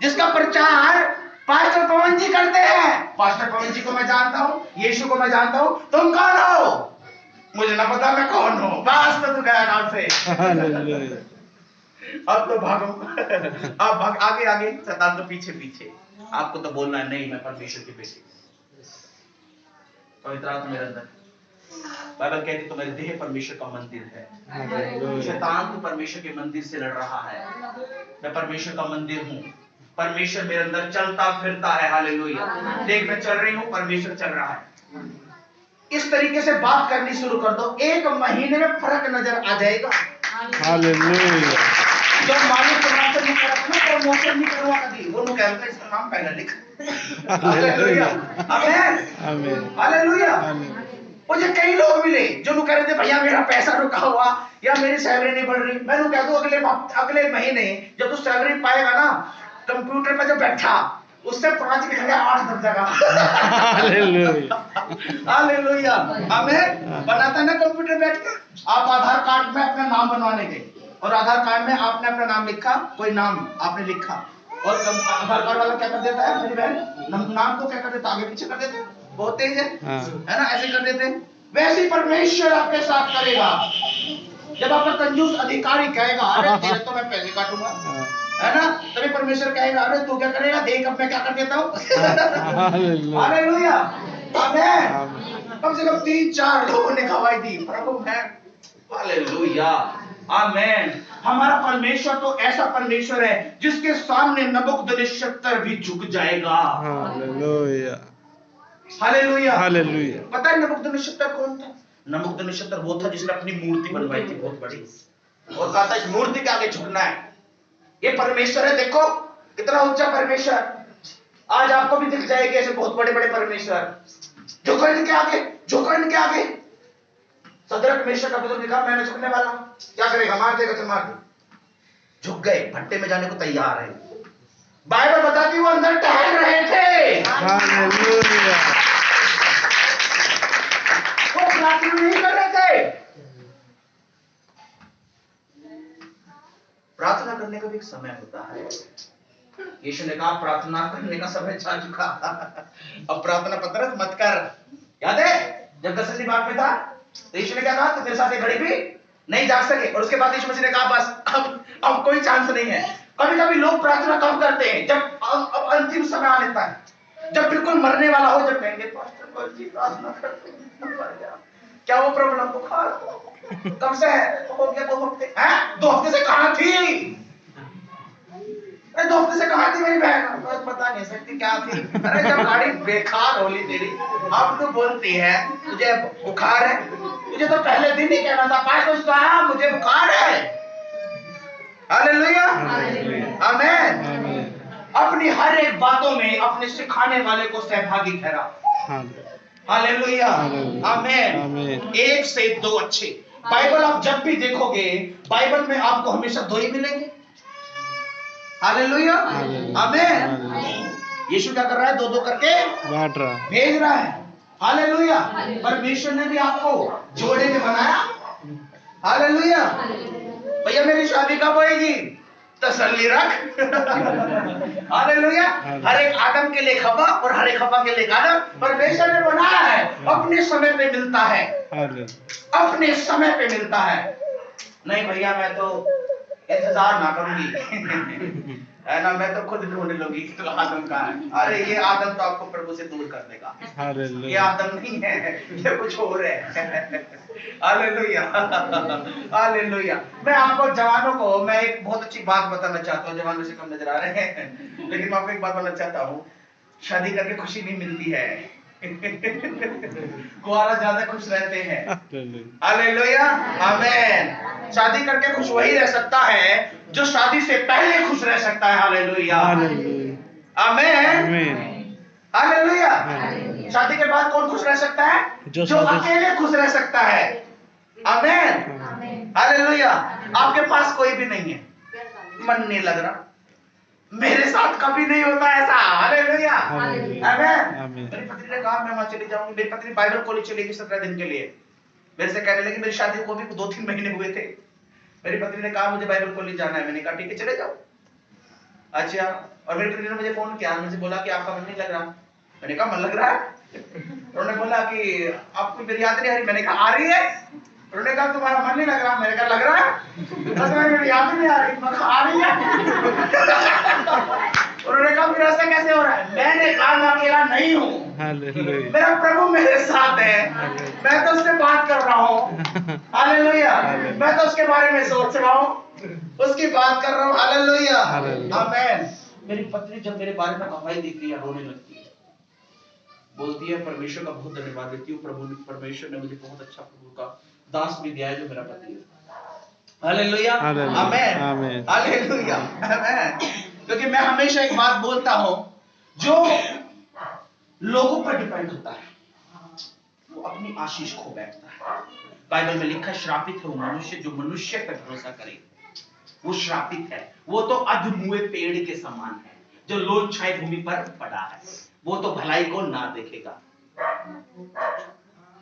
जिसका प्रचार पास्टर पवन जी करते हैं। पास्टर पवन जी को मैं जानता हूं, यीशु को मैं जानता हूं, तुम कौन हो? मुझे ना पता मैं कौन हूं, बस तो तू गया नाम से। हालेलुया। अब तो भागो, अब भाग आगे आगे, शैतान तो पीछे पीछे। आपको तो बोलना है नहीं मैं परमेश्वर की बेटी। पवित्र आत्मा मेरे अंदर, बाइबल कहती है तुम्हारी देह परमेश्वर का मंदिर है। हालेलुया। शैतान तो परमेश्वर के मंदिर से लड़ रहा है, मैं परमेश्वर का मंदिर हूँ। परमेश्वर मेरे अंदर चलता फिरता है। हालेलुया, देख मैं चल रही हूँ, परमेश्वर चल रहा है। इस तरीके से बात करनी शुरू कर दो, 1 महीने में फर्क नजर आ जाएगा। हालेलुया। जब मालिक के नाम से नहीं करना, प्रमोशन नहीं करवा कभी, वो लोग कहते हैं इसका नाम पहले लिख। हालेलुया, आमीन, आमीन। हालेलुया। आमीन। मुझे कई लोग मिले जो लोग कह रहे थे भैया मेरा पैसा रुका हुआ या मेरी सैलरी नहीं बढ़ रही। मैं लोग कह दूं अगले महीने जब तू सैलरी पाएगा ना, कंप्यूटर पे जो बैठा उससे 5 की जगह 8 दब जाएगा। हालेलुया। हालेलुया, आमीन। बनाता ना कंप्यूटर बैठ के, आप आधार कार्ड में अपना नाम बनवाने गए और आधार कार्ड में आपने अपना नाम लिखा, कोई नाम आपने लिखा और आधार कार्ड वाला क्या कर देता है मेरी बहन, नाम को क्या कर देता, आगे पीछे कर देता है, बहुत तेज है ना, ऐसे कर देते हैं। वैसे ही परमेश्वर आपके साथ करेगा। जब आपका कंजूस अधिकारी कहेगा अरे तेरे तो मैं पैसे काटूंगा, है ना, तभी परमेश्वर कहेगा अरे तू क्या करेगा, देख अब मैं क्या कर देता हूँ। हालेलुया, आमीन। कम से कम 3-4 लोगों ने गवाही दी, प्रभु मैं, हालेलुया, आमीन। हमारा परमेश्वर तो ऐसा परमेश्वर है जिसके सामने नबूकदनेस्सर भी झुक जाएगा। हालेलुया। Hallelujah, hallelujah. पता है नबूकदनेस्सर कौन था? नबूकदनेस्सर वो था जिसने अपनी मूर्ति बनवाई थी बहुत बड़ी और कहा था इस मूर्ति के आगे झुकना है। ये परमेश्वर है, देखो कितना ऊंचा परमेश्वर। आज आपको भी दिख जाएगी ऐसे बहुत बड़े बड़े परमेश्वर। झुको इनके आगे, झुको इनके आगे। सदरक मेशक अबेदनगो ने कहा मैं झुकने वाला, क्या करेगा, मार देगा तो मार दे। झुक गए, भट्टे में जाने को तैयार है। बाइबल बताती है वो अंदर टहल रहे थे। हालेलुया। वो प्रार्थना नहीं कर रहे थे। प्रार्थना करने का भी एक समय होता है। यीशु ने कहा प्रार्थना करने का समय जा चुका, अब प्रार्थना पत्र मत कर। याद है जब गसली बाग में था तो यीशु ने क्या कहा, तो तेरे साथ एक घड़ी भी नहीं जाग सके। और उसके बाद यीशु मसीह ने कहा बस अब कोई चांस नहीं है। कभी कभी लोग प्रार्थना कब करते हैं, जब अब अंतिम समय आ लेता है, जब बिल्कुल मरने वाला हो, जब कहेंगे पास्टर कौन सी प्रार्थना करते हैं, क्या वो प्रॉब्लम बुखार कब से है, हो गया 2 हफ्ते हैं, 2 हफ्ते से कहां थी, 2 हफ्ते से कहां थी मेरी बहन, पता नहीं सकती क्या थी। अरे जब गाड़ी बेकार होली तेरी, अब तो बोलती है तुझे बुखार है, तुझे तो पहले दिन ही कहना था पास्टर साहब मुझे बुखार है। हालेलुया, आमीन। अपनी हर एक बातों में अपने सिखाने वाले को सहभागी ठहरा। हालेलुया, आमीन। 1 से 2 अच्छे। बाइबल आप जब भी देखोगे, बाइबल में आपको हमेशा 2 ही मिलेंगे। हालेलुया, आमीन। यीशु क्या कर रहा है, 2-2 करके बांट रहा, भेज रहा है। हालेलुया, परमेश्वर ने भी आपको जोड़े में बनाया। हालेलुया, भैया मेरी शादी कब होएगी, तसल्ली रख। हालेलुया। हर एक आदम के लिए हवा और हर एक हवा के लिए आदम परमेश्वर ने बनाया है, अपने समय पे मिलता है, अपने समय पे मिलता है। नहीं भैया मैं तो इंतजार ना करूंगी है ना, मैं तो खुद ढूंढ लूंगी तो आदम कहाँ है। अरे ये आदम तो आपको प्रभु से दूर कर देगा, ये आदम नहीं है, ये कुछ और है। Hallelujah, hallelujah. मैं आपको जवानों को मैं एक बहुत अच्छी बात बताना चाहता हूँ, जवानों से कम नजर आ रहे हैं लेकिन मैं आपको एक बात बताना चाहता हूँ, शादी करके खुशी नहीं मिलती है। कुआरा ज्यादा खुश रहते हैं। हालेलुया, आमीन। शादी करके खुश वही रह सकता है जो शादी से पहले खुश रह सकता है। हालेलुया, आमीन, हालेलुया। शादी के बाद कौन खुश रह सकता है? जो अकेले खुश रह सकता है। आमीन, हालेलुया। आपके पास कोई भी नहीं है, मन नहीं लग रहा, मेरे साथ कभी नहीं होता ऐसा। हालेलुया, आमीन। मेरी पत्नी ने कहा मैं वहां चली जाऊंगी, मेरी पत्नी बाइबल कॉलेज चलेगी 17 दिन के लिए। मेरे से कहने लगी, मेरी शादी को भी 2-3 महीने हुए थे, मेरी पत्नी ने कहा मुझे बाइबल कॉलेज जाना है। मैंने कहा ठीक है चले जाओ। अच्छा, और मेरी पत्नी ने मुझे फोन किया, मुझे बोला कि आपका मन नहीं लग रहा। मैंने कहा मन लग रहा है। उन्होंने बोला कि आपको मेरी याद नहीं आ रही। मैंने कहा आ रही है। उन्होंने कहा तुम्हारा मन नहीं लग रहा। मैंने कहा लग रहा है, मेरी याद नहीं आ रही। मैं कहा आ रही है। उन्होंने कहा फिर ऐसा कैसे हो रहा है? मैंने कहा मैं अकेला नहीं हूँ, मेरा प्रभु मेरे साथ है, मैं तो उससे बात कर रहा हूँ। हालेलुया, मैं तो उसके बारे में सोच रहा हूँ, उसकी बात कर रहा हूँ। हालेलुया, आमीन। मेरी पत्नी जब मेरे बारे में गवाही देती है रोने लगती है, बोलती है परमेश्वर का बहुत धन्यवाद देती हूँ, प्रभु परमेश्वर ने मुझे बहुत अच्छा प्रभु का दास भी दिया है जो मेरा पति है। हालेलुया, आमीन, हालेलुया, आमीन। क्योंकि मैं हमेशा एक बात बोलता हूं, जो लोगों पर डिपेंड होता है वो अपनी आशीष खो बैठता है। बाइबल में लिखा है श्रापित है वो मनुष्य जो मनुष्य पर भरोसा करे, वो श्रापित है। वो तो अधमुए पेड़ के समान है जो लोन छाई भूमि पर पड़ा है, वो तो भलाई को ना देखेगा।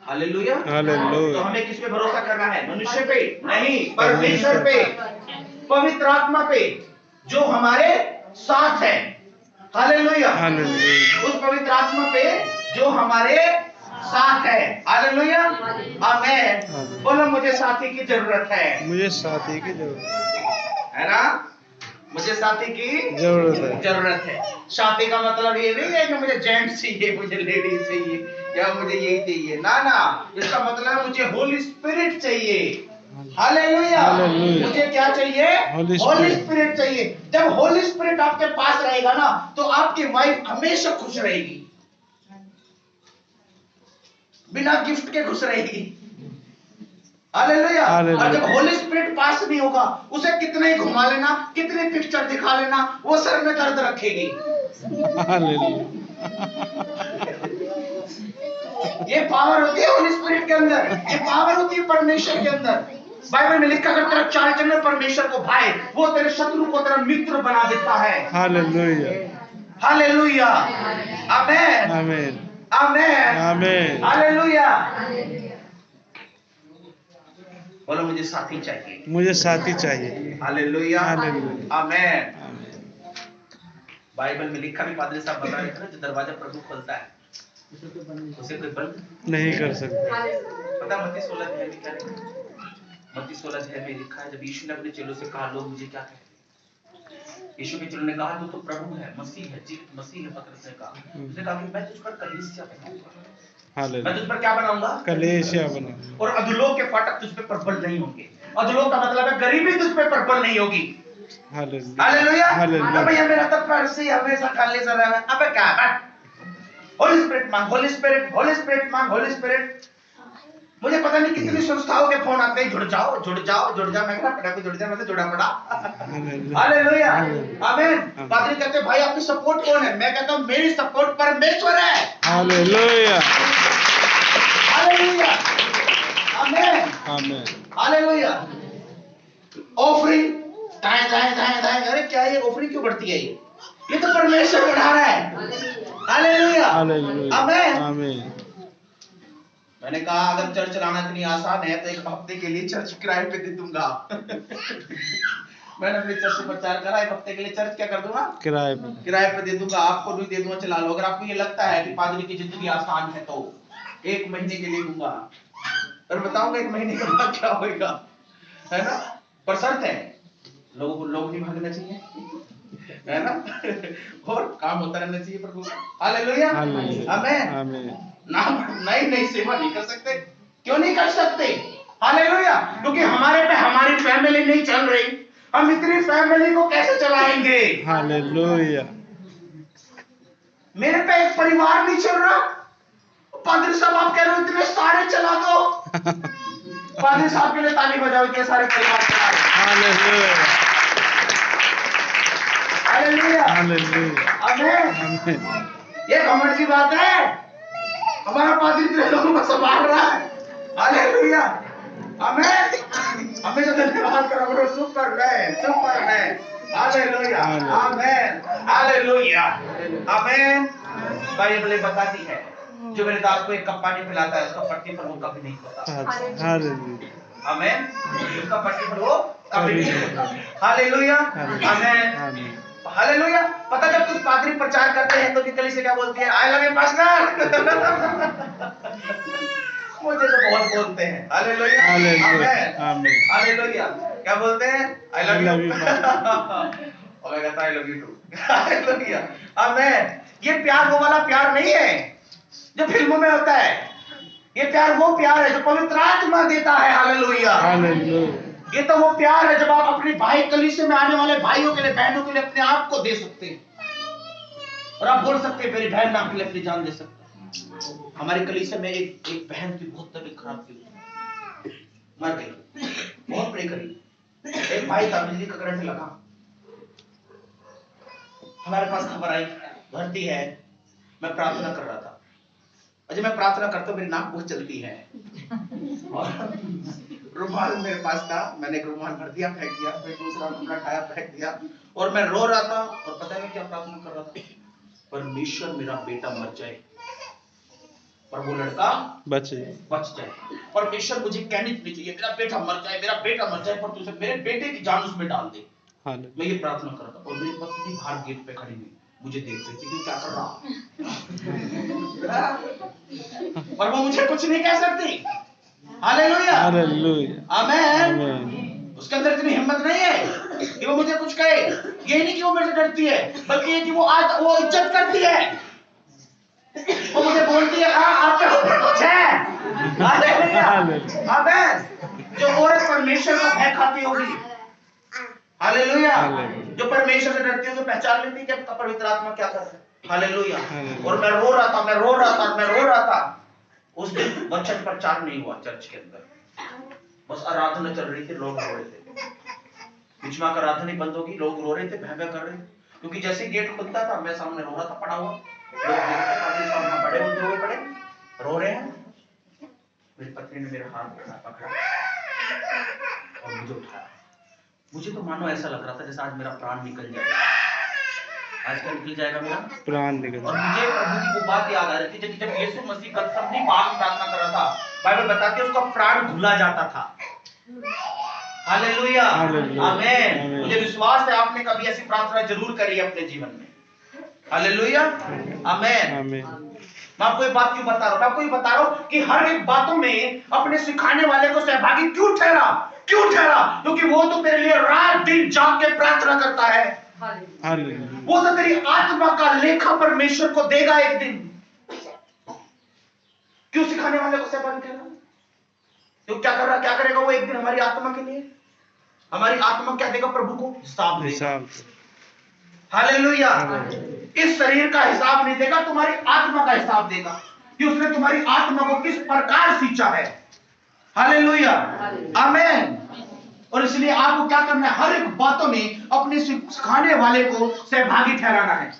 हालेलुया, तो हमें किस पे भरोसा करना है? मनुष्य पे नहीं, परमेश्वर पे, पवित्र आत्मा पे जो हमारे साथ है। हालेलुया, उस पवित्र आत्मा पे जो हमारे साथ है। हालेलुया, आमीन। बोलो मुझे साथी की जरूरत है, मुझे साथी की जरूरत है ना, मुझे साथी की जरूरत है। साथी का मतलब ये नहीं है कि मुझे जेंट्स चाहिए, मुझे लेडीज चाहिए या मुझे यही चाहिए, ना ना, इसका मतलब मुझे होली स्पिरिट चाहिए। हालेलुया, मुझे क्या चाहिए? होली स्पिरिट चाहिए। जब होली स्पिरिट आपके पास रहेगा ना तो आपकी वाइफ हमेशा खुश रहेगी, बिना गिफ्ट के खुश रहेगी। हालेलुया, और जब होली स्पिरिट पास नहीं होगा, उसे कितने ही घुमा लेना, कितनी पिक्चर दिखा लेना, वो सर में दर्द रखेगी। ये पावर होती है होली स्पिरिट के अंदर, ये पावर होती है परमेश्वर के अंदर। बाइबल में लिखा है तेरा चाल चलन परमेश्वर को भाए, वो तेरे शत्रु को तेरा मित्र बना देता है। हालेलुया, हालेलुया, आमीन, आमीन, आमीन, हालेलुया। बोलो मुझे साथी चाहिए, मुझे साथी चाहिए। हालेलुया, आमीन। बाइबल में लिखा भी पादरी साहब बता रहे थे ना, जो दरवाजा प्रभु खोलता है उसे कोई बंद नहीं कर सकता। पता मत्ती 16 अध्याय में क्या लिखा है? मत्ती 16 अध्याय में लिखा है, जब यीशु ने अपने चेलों से कहा लोग मुझे क्या कहते? यीशु के चेलों ने कहा तू तो प्रभु है, मसीह है, जीवित मसीह है। पतरस ने कहा, उसने कहा कि मैं तुझ पर कलीसिया बनाऊंगा। मैं तुझ पर क्या बनाऊंगा? कलीसिया बनाऊंगा। और अधोलोक के फाटक तुझ पे प्रबल नहीं होंगे। अधोलोक का मतलब है गरीबी तुझ पे प्रबल नहीं होगी। Hallelujah, hallelujah. भैया मेरा तो पर्सी हमेशा खाली सा रहा है। अबे क्या बात? होली स्पिरिट मांग, होली स्पिरिट, होली स्पिरिट मांग, होली स्पिरिट। मुझे पता नहीं कितनी संस्थाओं के फोन आते हैं, जुड़ जाओ जुड़ जाओ जुड़ जाओ। मैं कहता जुड़ जा, मैं तो जुड़ा पड़ा। हालेलुया, आमीन। पादरी कहते भाई आपकी सपोर्ट कौन है? मैं कहता हूं मेरी सपोर्ट परमेश्वर है। हालेलुया, हालेलुया, आमीन, आमीन, हालेलुया। ऑफरिंग दाएं दाएं दाएं दाएं, अरे क्या ये ऑफरिंग क्यों बढ़ती है? ये तो परमेश्वर बढ़ा रहा है। हालेलुया, आमीन, आमीन। मैंने कहा अगर चर्च चलाना इतनी आसान है तो एक हफ्ते के लिए चर्च किराए पे दे दूंगा। मैंने अपने चर्च में प्रचार करा, एक हफ्ते के लिए चर्च क्या कर दूंगा, किराए पे। किराए पे दे दूंगा, आपको भी दे दूंगा, चला लो। अगर आपको ये लगता है कि पादरी की जिंदगी आसान है तो 1 महीने के लिए दूंगा, और बताऊंगा 1 महीने के बाद क्या होगा, है ना। पर शर्त है, लोग नहीं भागना चाहिए, है ना, और काम होता रहना चाहिए प्रभु का। हालेलुया, आमीन, आमीन। ना नई सेवा नहीं कर सकते, क्यों नहीं कर सकते, हालेलुया, क्योंकि हमारे पे हमारी फैमिली नहीं चल रही, हम इतनी फैमिली को कैसे चलाएंगे, हालेलुया। मेरे पे एक परिवार नहीं चल रहा, पादरी साहब आप कह रहे हो इतने सारे चला दो, पादरी साहब के लिए ताली बजाओ, इतने सारे परिवार चला दो, हालेलुया, हालेलुया, हालेलुया, आमीन। आमीन। ये घमंड की बात है, हमारा पादरी इतने लोगों को संभाल रहा है, हालेलुया, आमीन। हमें तो धन्यवाद करो, बड़ो सुपर मैन, हालेलुया, आमीन, हालेलुया, आमीन। बाइबल बताती है, जो मेरे दास को एक कप पानी पिलाता है उसका पट्टी पर वो कभी नहीं होता, हालेलुया, आमीन। उसका पट्टी पर वो कभी नहीं होता, हालेलुया, आमीन, हालेलुया। पता जब कुछ पादरी प्रचार करते हैं तो निकली से क्या बोलती है, आई लव यू पास्टर। मुझे तो बहुत बोलते हैं, हालेलुया, आमीन, हालेलुया। क्या बोलते हैं, आई लव यू, और मैं कहता I love you too, hallelujah, amen. ये प्यार वो वाला प्यार नहीं है जो फिल्मों में होता है, ये प्यार वो प्यार है जो पवित्र आत्मा देता है, हालेलुया, हालेलुया। ये तो वो प्यार है जब आप अपने भाई कलीसिया में आने वाले भाइयों के लिए, बहनों के लिए अपने आप को दे सकते हैं, और आप बोल सकते हैं मेरी बहन आपके लिए अपनी जान दे सकता है। हमारे कलीसिया में एक बहन की बहुत तबीयत खराब थी, मर गई, बहुत प्रे करी, एक भाई था बिजली का करंट लगा, हमारे पास खबर आई भर्ती है, मैं प्रार्थना कर रहा था, अजय मैं प्रार्थना करता हूँ मेरी नाक बहुत चलती है, और रुमाल मेरे पास था, मैंने एक रुमाल भर दिया, फेंक दिया, फिर दूसरा कपड़ा उठाया फेंक दिया, और मैं रो रहा था, और पता है मैं क्या प्रार्थना कर रहा था, परमेश्वर मेरा बेटा मर जाए पर वो लड़का बच जाए, परमेश्वर मुझे कहने नहीं चाहिए मेरा बेटा मर जाए पर तू मेरे बेटे की जान उसमें डाल दे, मैं ये प्रार्थना कर रहा था, और मेरी पत्नी बाहर गेट पे खड़ी हुई मुझे देख रही थी कि क्या कर रहा, पर वो मुझे कुछ नहीं कह सकती, हालेलुया, आमीन। उसके अंदर इतनी हिम्मत नहीं है कि वो मुझे कुछ कहे, ये नहीं कि वो मेरे से डरती है, बल्कि ये कि वो इज्जत करती है, वो मुझे बोलती है हाँ आपके ऊपर कुछ है, हालेलुया, आमीन। जो औरत परमेश्वर को भय खाती होगी, हालेलुया, जो परमेश्वर से डरती है तो पहचान लेती है कि आपका पवित्र आत्मा क्या कर रहा है, हालेलुया। और मैं रो रहा था, उस दिन वचन प्रचार नहीं हुआ चर्च के अंदर, बस आराधना चल रही थी, लोग रो रहे थे, बीच में आकर आराधना बंद होगी, लोग रो रहे थे, भय कर रहे थे, क्योंकि जैसे गेट खुलता था मैं सामने रो रहा था पड़ा हुआ, लोग देखते पादरी साहब बड़े होते हुए पड़े रो रहे हैं, मेरी पत्नी ने मेरा हाथ पकड़ा और मुझे उठाया, मुझे तो मानो ऐसा लग रहा था जैसे आज मेरा प्राण निकल जाएगा, आज क्या निकल जाएगा मेरा प्राण निकल, और मुझे प्रभु की वो बात याद आ रही थी जब यीशु मसीह गत्समनी बाग में प्रार्थना कर रहा था, बाइबल बताती है उसका प्राण घुला जाता था, हालेलुया, आमीन। मुझे विश्वास है आपने कभी ऐसी प्रार्थना जरूर करी है अपने जीवन में, हालेलुया, आमीन। मैं आपको ये बात क्यों बता रहा हूं कि हर एक बातों में अपने सिखाने वाले को सहभागी क्यों ठहरा, क्योंकि वो तो तेरे लिए रात दिन जाग के प्रार्थना करता है, वो तो तेरी आत्मा का लेखा परमेश्वर को देगा एक दिन, क्यों सिखाने वाले को सहभागी ठहरा, तो क्या करेगा वो एक दिन हमारी आत्मा के लिए, हमारी आत्मा क्या देगा प्रभु को, हिसाब देगा, हालेलुया। इस शरीर का हिसाब नहीं देगा, तुम्हारी आत्मा का हिसाब देगा कि उसने तुम्हारी आत्मा को किस प्रकार सींचा है, हालेलुया, आमीन। और इसलिए आपको क्या करना है, हर एक बातों में अपने सिखाने वाले को सहभागी ठहराना है।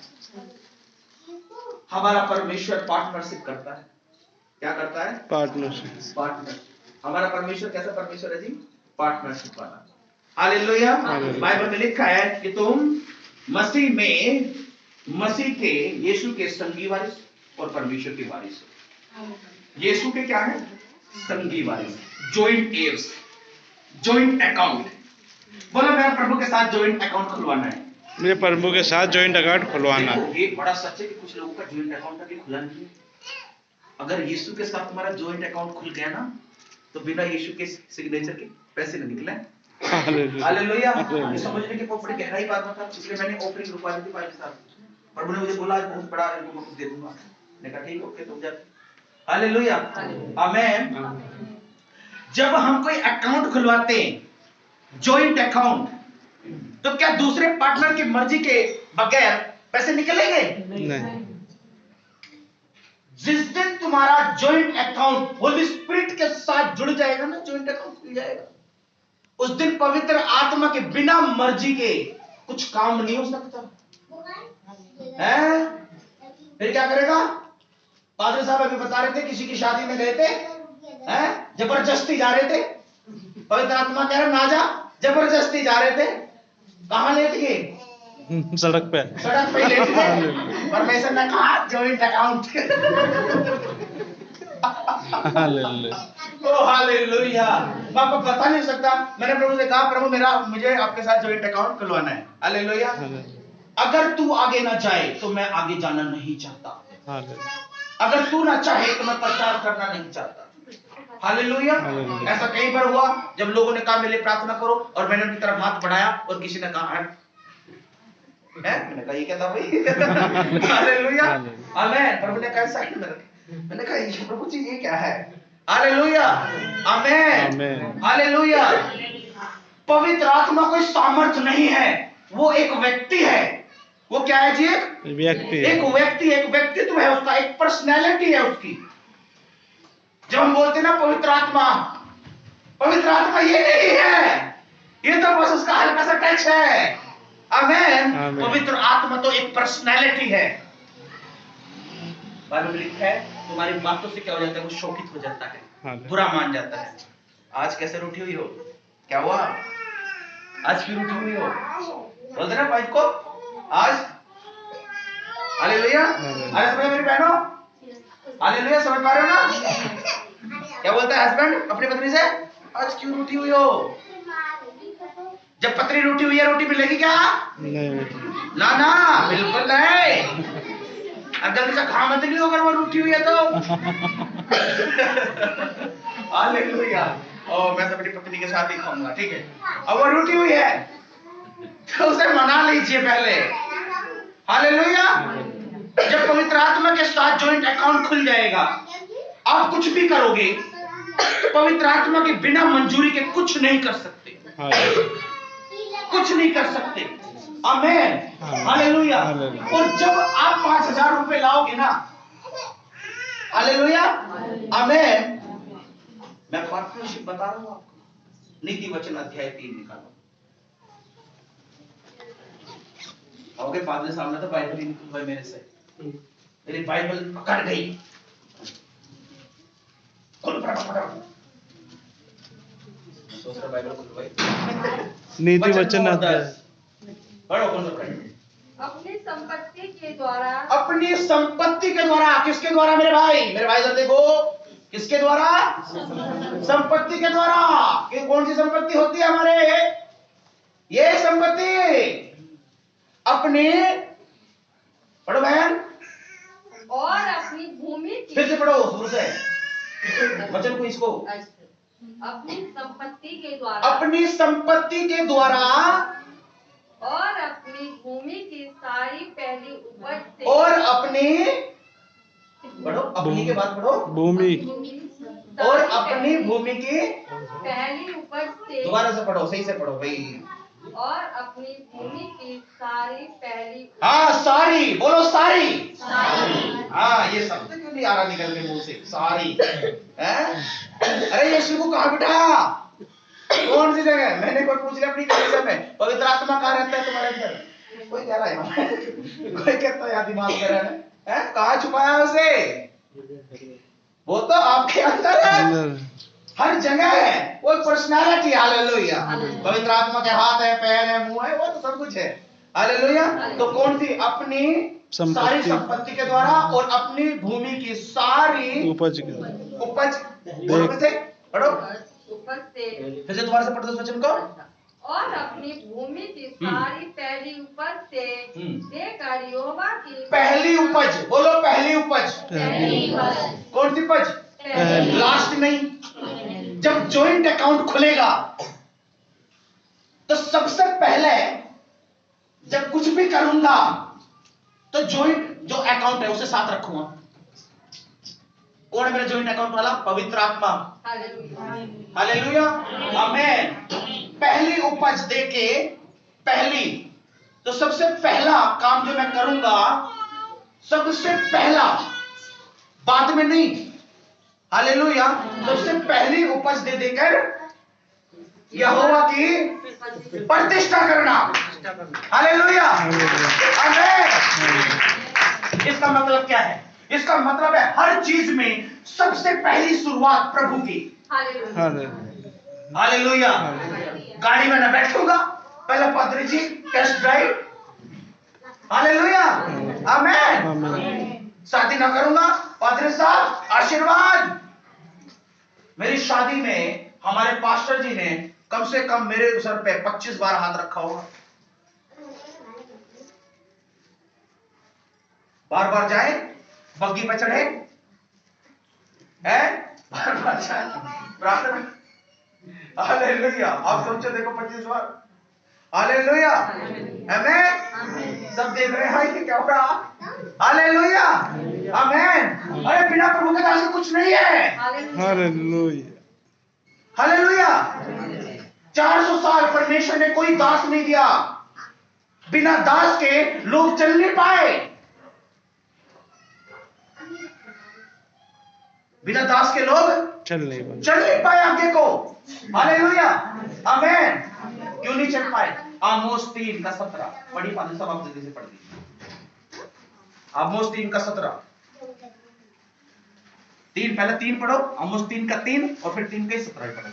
हमारा परमेश्वर पार्टनरशिप करता है, क्या करता है, पार्टनर। हमारा परमेश्वर कैसा परमेश्वर है जी, पार्टनरशिप वाला, हालेलुया। बाइबल में लिखा है कि तुम मसीह में, मसीह के, यीशु के संगी वारिस और परमेश्वर के वारिस, यीशु के क्या है, संगी वारिस, जॉइंट एयर्स, जॉइंट अकाउंट, बोलो मेरा प्रभु के साथ ज्वाइंट अकाउंट खुलवाना है। मुझे प्रभु के साथ जॉइंट अकाउंट खुलवाना है। देखो, ये बड़ा सच है कि कुछ लोगों का ज्वाइंट अकाउंट अभी खुला नहीं है। अगर यीशु के साथ तुम्हारा ज्वाइंट अकाउंट खुल गया ना, तो बिना यीशु के सिग्नेचर के पैसे नहीं निकले। हालेलुया। हालेलुया। ये समझने की बहुत बड़ी गहराई बात था, इसलिए मैंने ओपनिंग रुकवा दी थी भाई के साथ। प्रभु ने मुझे बोला आज बहुत बड़ा इनको कुछ दे दूंगा। मैंने कहा ठीक ओके तुम जाते। हालेलुया, आमेन। जब हम कोई अकाउंट खुलवाते हैं जॉइंट अकाउंट, तो क्या दूसरे पार्टनर की मर्जी के बगैर पैसे निकलेंगे? नहीं। जिस दिन तुम्हारा जॉइंट अकाउंट होली स्पिरिट के साथ जुड़ जाएगा ना, जॉइंट अकाउंट खुल जाएगा, उस दिन पवित्र आत्मा के बिना मर्जी के कुछ काम नहीं हो सकता है। फिर क्या करेगा? पादरी साहब अभी बता रहे थे, किसी की शादी में गए थे, हैं? जबरदस्ती जा रहे थे, पवित्र आत्मा कह रहा ना जा, जबरदस्ती जा रहे थे। कहां लेट गए? सड़क पे लेट गए। परमेश्वर ने कहा जॉइंट अकाउंट। हालेलुया। ओ हालेलुया। मैं आपको बता नहीं सकता। मैंने प्रभु से कहा प्रभु मुझे आपके साथ जॉइंट अकाउंट खुलवाना है। हालेलुया। अगर तू आगे ना जाए तो मैं आगे जाना नहीं चाहता। अगर तू ना चाहे तो मैं प्रचार करना नहीं चाहता। हालेलुया। ऐसा कई बार हुआ जब लोगों ने कहा मेरे लिए प्रार्थना करो, और मैंने उनकी तरफ हाथ बढ़ाया और किसी ने कहा हट है। मैंने कहा ये क्या था भाई? हालेलुया, आमेन। प्रभु ने कहा साइड में रखे। मैंने कहा ये प्रभु जी ये क्या है? Hallelujah, amen, hallelujah. पवित्र आत्मा कोई सामर्थ्य नहीं है, वो एक व्यक्ति है। वो क्या है जी? एक व्यक्ति, एक व्यक्तित्व है उसका, एक पर्सनैलिटी है उसकी। जब हम बोलते हैं ना पवित्र आत्मा ये नहीं है, ये तो बस उसका हल्का सा टच है। आमेन। पवित्र आत्मा तो एक पर्सनैलिटी है। बाइबल में लिखा है तुम्हारी बातों से क्या हो जाता है? वो शोकित हो जाता है, बुरा मान जाता है। आज कैसे रूठी हुई हो? क्या हुआ? आज क्यों रूठी हुई हो? बोलते ना भाई को आज। हालेलुया। अरे समझ मेरी बहनों, हालेलुया, समझ पा रहे हो ना? क्या बोलता है हस्बैंड अपनी पत्नी से? आज क्यों रूठी हुई हो? जब पत्नी रूठी हुई है, रोटी मिलेगी क्या? नहीं। ना बिल्कुल नहीं। अगर से खा मत लियो अगर वो रूठी हुई है तो। हालेलुया। और मैं तो अपनी पत्नी के साथ ही खाऊंगा, ठीक है। अब वो रूठी हुई है तो उसे मना लीजिए पहले। हालेलुया। जब पवित्र आत्मा के साथ जॉइंट अकाउंट खुल जाएगा, आप कुछ भी करोगे पवित्र आत्मा के बिना मंजूरी के कुछ नहीं कर सकते, कुछ नहीं कर सकते। आमेन, हालेलुया। और जब आप 5,000 रुपए लाओगे ना, हालेलुया, आमेन। मैं पार्टनरशिप बता रहा हूं आपको। नीति वचन अध्याय 3 निकालो। आओगे फादर सामने तो बाइबल ही निकल भाई मेरे से, मेरी बाइबल पकड़ गई। खोलो फटाफट। दूसरा बाइबल खोलो भाई। नीति वचन अध्याय। पढ़ो कौन सा पढ़ो? अपनी संपत्ति के द्वारा। अपनी संपत्ति के द्वारा। किसके द्वारा मेरे भाई? मेरे भाई जरा देखो, किसके द्वारा? संपत्ति के द्वारा। ये कौन सी संपत्ति होती है हमारे? ये संपत्ति अपनी, पढ़ो बहन, और अपनी भूमि की। फिर से पढ़ो शुरू से वचन को, इसको। अपनी संपत्ति के द्वारा। अपनी संपत्ति के द्वारा और अपनी भूमि की सारी पहली उपज से। और अपनी, पढ़ो अपनी के बाद पढ़ो, भूमि। और अपनी भूमि की पहली उपज से। दोबारा से पढ़ो, सही से पढ़ो भाई। और अपनी भूमि की सारी पहली। हाँ सारी, बोलो सारी। सारी। हाँ ये शब्द क्यों नहीं आ रहा निकल के मुंह से? सारी है? अरे यीशु को कहाँ बिठाया? कौन सी जगह? मैंने कोई पूछ लिया अपनी कलीसिया में पवित्र आत्मा कहाँ रहता है तुम्हारे अंदर? कोई कह रहा है कोई कहता है दिमाग में रहना है, कहाँ छुपाया उसे? वो तो आपके अंदर है, हर जगह है। वो पर्सनालिटी। हालेलुया। पवित्र आत्मा के हाथ है, पैर है, मुंह है, वो तो सब कुछ है। हालेलुया। तो कौन सी? अपनी सारी संपत्ति के द्वारा और अपनी भूमि की सारी उपज। पढ़ो उपज से। फिर से दोबारा से पढ़ो उस वचन को। और अपनी भूमि की सारी पहली उपज से देकर यहोवा की पहली उपज, बोलो पहली उपज। पहली उपज कौन सी उपज? पहली लास्ट नहीं। जब जॉइंट अकाउंट खुलेगा तो सबसे पहले जब कुछ भी करूंगा तो जॉइंट जो अकाउंट है उसे साथ रखूंगा। कौन है मेरा जॉइंट अकाउंट वाला? पवित्र आत्मा। हालेलुया हालेलुया, आमेन। पहली उपज देके पहली, तो सबसे पहला काम जो मैं करूंगा, सबसे पहला, बाद में नहीं। हालेलुया, सबसे पहली उपज दे देकर यहोवा की प्रतिष्ठा करना। हालेलुया, आमेन। इसका मतलब क्या है? इसका मतलब है हर चीज में सबसे पहली शुरुआत प्रभु की। Hallelujah hallelujah. गाड़ी में न बैठूंगा, पहले पादरी जी टेस्ट ड्राइव। हालेलुया, आमेन। शादी ना करूंगा, पादरी साहब आशीर्वाद। मेरी शादी में हमारे पास्टर जी ने कम से कम मेरे सर पे 25 बार हाथ रखा होगा। बार बार जाए, बग्गी पे चढ़े, है बार बार जाए प्रार्थना। हालेलुया, आप सोचो देखो 25 बार। हालेलुया, आमेन। सब देख रहे हैं कि क्या हो रहा। हालेलुया, आमेन। अरे बिना प्रभु के दास के कुछ नहीं है। हालेलुया। हालेलुया। 400 साल परमेश्वर ने कोई दास नहीं दिया। बिना दास के लोग चल नहीं पाए। बिना दास के लोग चल नहीं पाए आगे को। हालेलुया, आमेन। क्यों नहीं चल पाए? आमोस 3:17 पढ़ी, पादरी साहब आप जल्दी से पढ़ लीजिए। आमोस 3:17। 3 पहले 3 पढ़ो, आमोस 3:3 और फिर 3:17 पढ़ो।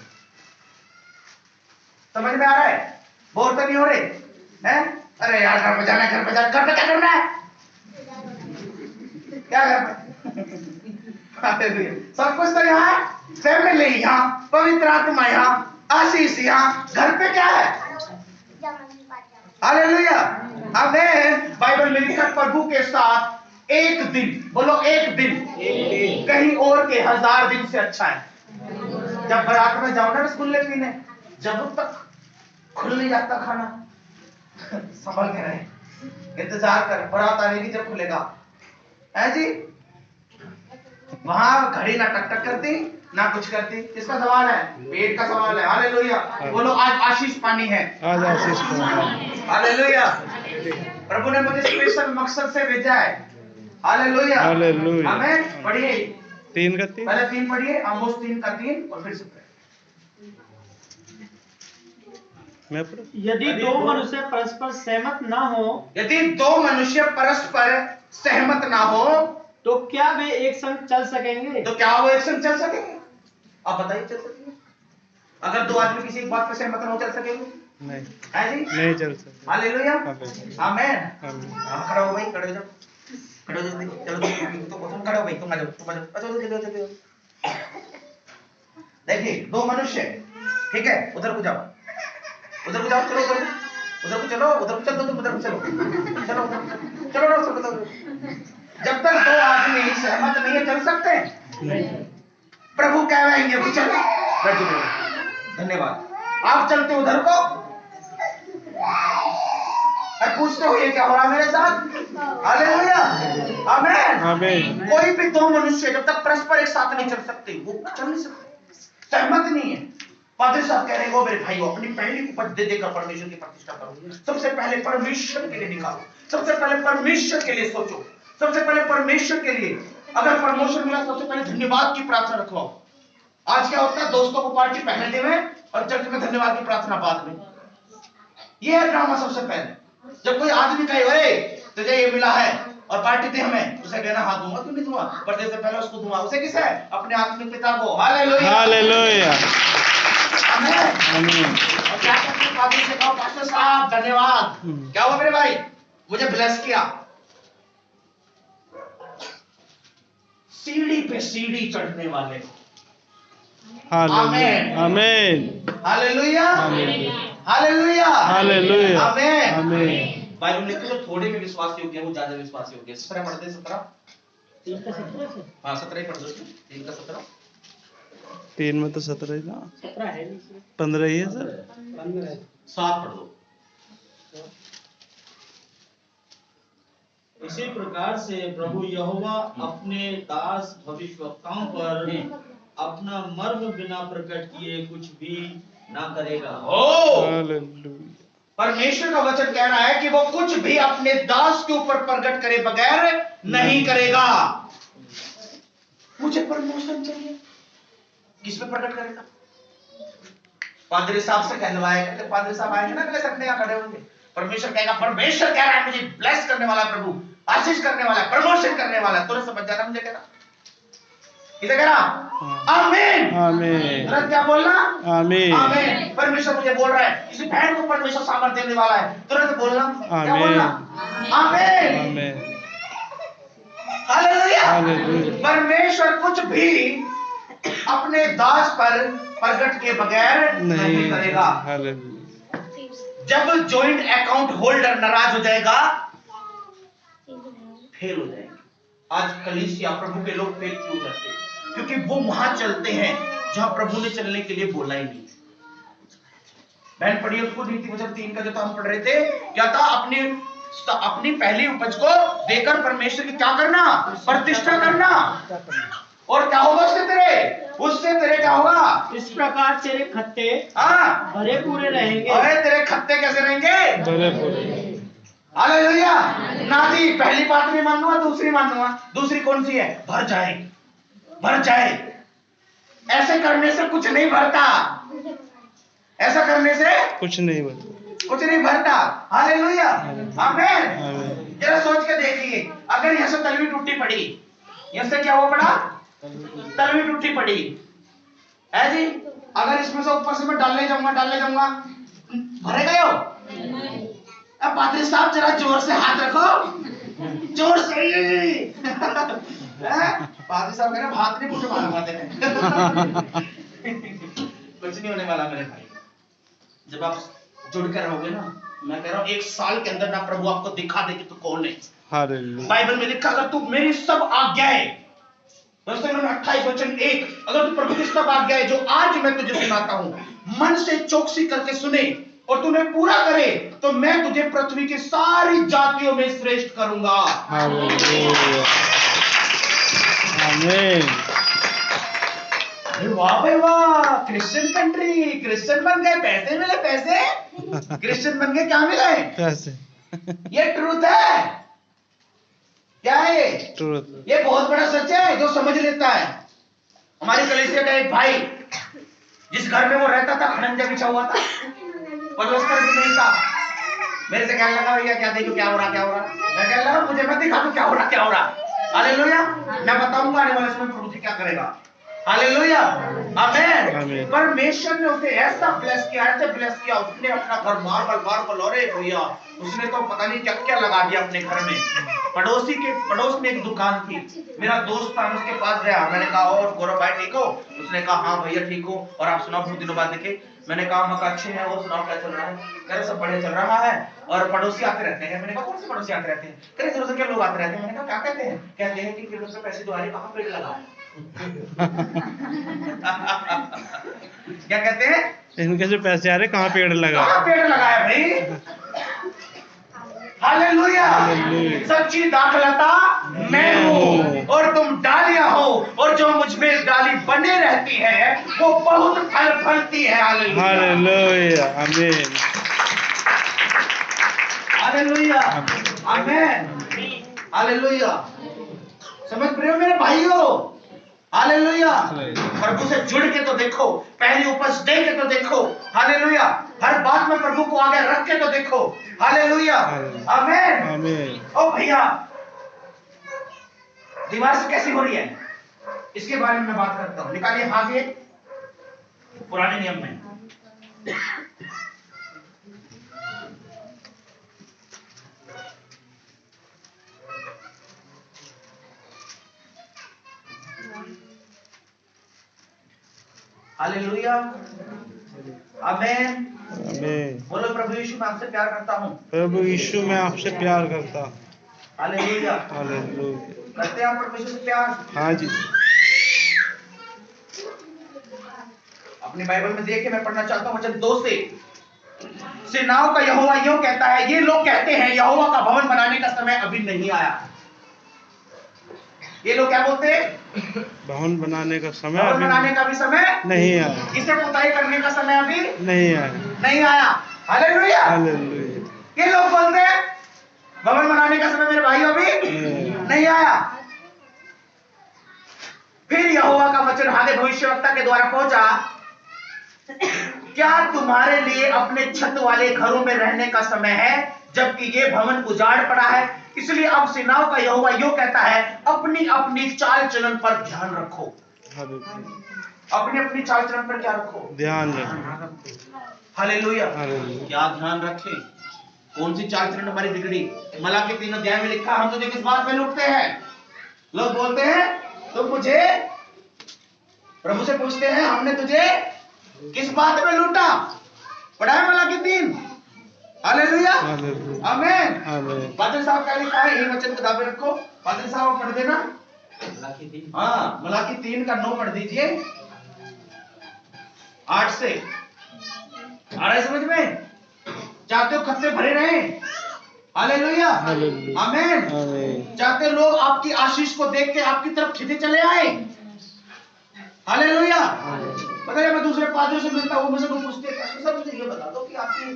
समझ में आ रहा है? बोर तो नहीं हो रहे हैं? अरे यार घर पे जाना है, घर पे जाना, घर पे क्या करना है? क्या घर पे? हालेलुया। सब कुछ तो यहाँ है, फैमिली यहाँ, पवित्र आत्मा यहाँ, आशीष यहाँ, घर पे क्या है? हालेलुया, आमेन। बाइबल में लिखा प्रभु के साथ एक दिन, बोलो एक दिन, कहीं और के 1000 दिन से अच्छा है। जब बारात में जाओ ना रसगुल्ले पीने, जब तक खुल नहीं जाता खाना, संभल के रहे, इंतजार कर, बारात आने की जब खुलेगा, है जी। वहां घड़ी ना टक टक करती ना कुछ करती। किसका सवाल है? पेट का सवाल है। हालेलुया, बोलो आज आशीष पानी है। आज आशीष पानी। हालेलुया, प्रभु ने मुझे स्पेशल मकसद से भेजा है। हालेलुया, हालेलुया, आमेन। पढ़िए 3:3 पहले 3 पढ़िए, आमोस 3:3 और फिर से मैं पढ़ूं? यदि दो मनुष्य परस्पर सहमत ना हो, यदि 2 मनुष्य परस्पर सहमत ना हो, तो क्या वे एक संग चल सकेंगे? तो क्या वो एक संग चल सकेंगे? आप बताइए, चल सकेंगे? अगर 2 आदमी किसी एक बात पे सहमत ना हो, चल सकेंगे? नहीं, है जी, नहीं चल सकते। Hallelujah, hallelujah, amen. आमीन। खड़े हो भाई, खड़े हो जाओ, खड़े हो जाओ, चलो तुम खड़े हो भाई, तुम आ जाओ, तुम आ जाओ, चलो। देखिए 2 मनुष्य, ठीक है, उधर को जाओ, चलो उधर को चलो, उधर को चलो। जब तक 2 आदमी सहमत नहीं है, चल सकते हैं? प्रभु कहेंगे वो चलो, धन्यवाद, आप चलते उधर को, पूछते हो ये क्या हो रहा मेरे साथ? हालेलुया, आमेन, आमीन। कोई भी 2 मनुष्य जब तक परस्पर एक साथ नहीं चल सकते, वो चल नहीं सकते, सहमत नहीं है। पादरी साहब कह रहे हो मेरे भाइयों, अपनी पहली उपज दे देकर परमेश्वर की प्रतिष्ठा करो। सबसे पहले परमेश्वर के लिए निकालो, सबसे पहले परमेश्वर के लिए सोचो, सबसे पहले परमेश्वर के लिए। अगर प्रमोशन मिला, सबसे पहले धन्यवाद की प्रार्थना रखवाओ। आज क्या होता है, दोस्तों को पार्टी पहले देवे और चर्च में धन्यवाद की प्रार्थना बाद में। ये है ड्रामा। सबसे पहले जब कोई आदमी कहे अरे तुझे ये मिला है और पार्टी दे हमें, उसे कहना हाँ दूंगा, क्यों नहीं दूंगा, बर्थडे से पहले उसको दूंगा। उसे किसे? अपने आत्मिक पिता को। हालेलुया, हालेलुया, आमीन। और क्या कहते हैं, पादरी से कहो पास्टर साहब धन्यवाद, क्या हुआ मेरे भाई, मुझे ब्लेस किया। सीढ़ी पे सीढ़ी चढ़ने वाले। हालेलुया, आमीन। Hallelujah, hallelujah. हालेलुया हालेलुया आमीन आमीन बाइबल में लिखते जो थोड़े में विश्वास योग्य है वो ज्यादा विश्वास योग्य है। 17 पढ़ते 17 3 का 17 से हाँ 17 ही पढ़ दो 3 का 17 3 में तो 17 ही ना 17 है नहीं सर 15 ही है सर 15 है 7 पढ़ दो। इसी प्रकार से प्रभु यहोवा अपने दास भविष्यवक्ताओं पर अपना मर्म बिना प्रकट किए कुछ भी ना करेगा। हालेलुया परमेश्वर का वचन कह रहा है कि वो कुछ भी अपने दास के ऊपर प्रकट करे बगैर नहीं करेगा। मुझे प्रमोशन चाहिए, किस पे प्रकट करेगा? पादरी साहब से कहलवाएगा, जब पादरी साहब आएंगे ना अगले संडे यहाँ खड़े होंगे, परमेश्वर कहेगा, परमेश्वर कह रहा है मुझे ब्लेस करने वाला है, प्रभु आशीष करने वाला है, प्रमोशन करने वाला है। तुरंत समझ जाना मुझे कह रहा, किसे कह रहा? आमीन आमीन तुरंत क्या बोलना? आमीन आमीन। परमेश्वर मुझे बोल रहा है, किसी बहन को परमेश्वर सामर्थ्य देने वाला है, तुरंत बोलना क्या आमीन। बोलना? आमीन आमीन हालेलुया। हालेलुया परमेश्वर कुछ भी अपने दास पर प्रकट के बगैर नहीं करेगा। हालेलुया जब जॉइंट अकाउंट होल्डर नाराज हो जाएगा, फेल हो जाएंगे। आज कलीसिया प्रभु के लोग फेल क्यों हो जाते हैं? क्योंकि वो वहां चलते हैं जहां प्रभु ने चलने के लिए बोला ही नहीं। बहन पढ़िए उसको, नीति वचन 3 का जो तो हम पढ़ रहे थे, क्या था? अपनी पहली उपज को देकर परमेश्वर की क्या करना? प्रतिष्ठा करना। और क्या होगा उससे तेरे क्या होगा? इस प्रकार तेरे खत्ते हाँ भरे पूरे रहेंगे। अरे तेरे खत्ते कैसे रहेंगे? भले पूरे हालेलुया। ना जी पहली बात नहीं मानूंगा, दूसरी मानूंगा। दूसरी कौन सी है? भर जाए, भर जाए। ऐसे करने से कुछ नहीं भरता, ऐसा करने से कुछ नहीं बचा कुछ नहीं भरता। हालेलुया आमीन। आमीन जरा सोच के देखिए, अगर यहाँ से तलवी टूटी पड़ी, यहाँ से क्या हुआ पड़ा? तलवी टूटी पड़ी है जी। अगर इसमें से ऊपर से मैं डालने जाऊंगा भरेगा यो? अब पादरी साहब जरा जोर से हाथ रखो, जोर से। पादरी साहब कह रहे हाथ नहीं मुझे मार पाते हैं। कुछ नहीं होने वाला मेरे भाई। जब आप जुड़ कर रहोगे ना, मैं कह रहा हूँ 1 साल के अंदर ना प्रभु आपको दिखा दे कि तू कौन है। हालेलुया बाइबल में लिखा, अगर तू मेरी सब आज्ञाएं, दोस्तों 28 वचन 1, अगर तू प्रभु की सब आज्ञाएं जो आज मैं तुझे सुनाता हूं मन से चौकसी करके सुने और तूने पूरा करे, तो मैं तुझे पृथ्वी की सारी जातियों में श्रेष्ठ करूंगा। हालेलुया आमीन वाह भाई वाह, क्रिश्चियन कंट्री, क्रिश्चियन बन गए, पैसे मिले, पैसे क्रिश्चियन बन गए, क्या मिले? कैसे ये ट्रूथ है। क्या है ये? ट्रूथ ये बहुत बड़ा सच है जो समझ लेता है। हमारी कलीसिया का एक भाई, जिस घर में वो रहता था खड़ंजा बिछा हुआ था, पलस्तर भी नहीं था। मेरे से कहने लगा, भैया क्या देखो क्या हो रहा, क्या हो रहा? मैं कह रहा मुझे मत दिखा, क्या हो रहा, क्या हो रहा। हालेलुया। मैं बताऊंगा आने वाले समय प्रभु जी क्या करेगा। हालेलुया आमीन। आमीन। परमेश्वर ने उसे ऐसा ब्लेस किया, ऐसे ब्लेस किया, उसने अपना घर मार्बल, अरे भैया उसने तो पता नहीं क्या क्या लगा दिया अपने घर में। पड़ोस में एक दुकान थी, मेरा दोस्त था, उसके पास गया, मैंने कहा और गौरव भाई ठीक हो? उसने कहा हाँ भैया ठीक हो, और आप सुनाओ? बहुत दिनों बाद देखे। मैंने कहा हम अच्छे हैं, और सुनाओ क्या चल रहा है? कह रहे सब बढ़िया चल रहा है, और पड़ोसी आते रहते हैं। मैंने कहा कौन से पड़ोसी आते रहते हैं? कह रहे इधर उधर के लोग आते रहते हैं। मैंने कहा क्या कहते हैं? कहते हैं कि किलो से पैसे दो, कहाँ पेड़ लगा है। क्या कहते हैं? इनके से पैसे आ रहे, कहाँ पेड़ लगा? कहाँ पेड़ लगाया भाई? हालेलुया। सच्ची दाखलता मैं हूँ और तुम डालियां हो, और जो मुझ में डाली बने रहती है वो बहुत फल फलती है। हालेलुया आमीन हालेलुया आमीन हालेलुया। समझ रहे हो मेरे भाइयों? हालेलुया। प्रभु से जुड़ के तो देखो, पहली उपज दे के तो देखो। हालेलुया। हर बात में प्रभु को आगे रख के तो देखो। हालेलुया आमीन आमीन ओ भैया, दीवार से कैसी हो रही है इसके बारे में मैं बात करता हूं। निकालिए आगे पुराने नियम में। हालेलुया आमीन। आमीन बोलो प्रभु यीशु मैं आपसे प्यार करता हूँ। प्रभु यीशु मैं आपसे प्यार करता हूँ। हालेलुया। हालेलुया। करते हैं आप परमेश्वर से प्यार? हाँ जी। अपनी बाइबल में देखिए, मैं पढ़ना चाहता हूँ वचन 2 से। सेनाओं का यहोवा यूं कहता है, ये लोग कहते हैं यहोवा का भवन बनाने का समय अभी नहीं आया। ये लोग क्या बोलते हैं? भवन बनाने का समय भवन अभी बनाने का भी समय नहीं आया। इसे पुताई करने का समय अभी नहीं आया। नहीं आया। हालेलुया। हालेलुया। ये लोग बोलते हैं भवन बनाने का समय मेरे भाइयों अभी नहीं आया। फिर यहोवा का वचन हागे भविष्यवक्ता के द्वारा पहुंचा, क्या तुम्हारे लिए अपने छत वाले घरों में रहने का समय है, जबकि ये भवन उजाड़ पड़ा है? इसलिए अब सेनाओं का यहोवा यूं कहता है, अपनी अपनी चाल चलन पर ध्यान रखो। अपनी अपनी चाल चलन पर क्या रखो? ध्यान रखो। हालेलुया। हालेलुया। क्या ध्यान रखें? कौन सी चाल चलन हमारी बिगड़ी? मलाकी 3 अध्याय में लिखा, हम तुझे किस बात में लूटते हैं? लोग बोलते हैं तुम मुझे, प्रभु से पूछते हैं हमने तुझे किस बात में लूटा? पढ़ा है मलाकी 3। हालेलुया। आमीन। आमीन। पादरी साहब क्या लिखा है? ये वचन किताबें रखो, पादरी साहब पढ़ देना। हाँ, मलाकी 3 का 9 पढ़ दीजिए, 8 से। आ रहा है समझ में? चाहते हो खत्ते भरे रहे? हालेलुया। हालेलुया। आमीन। आमीन। चाहते लोग आपकी आशीष को देख के आपकी तरफ खिंचे चले आए? हालेलुया। पता है, मैं दूसरे पादरियों से मिलता हूँ, मुझे पूछते हैं सर मुझे ये बता दो कि आपकी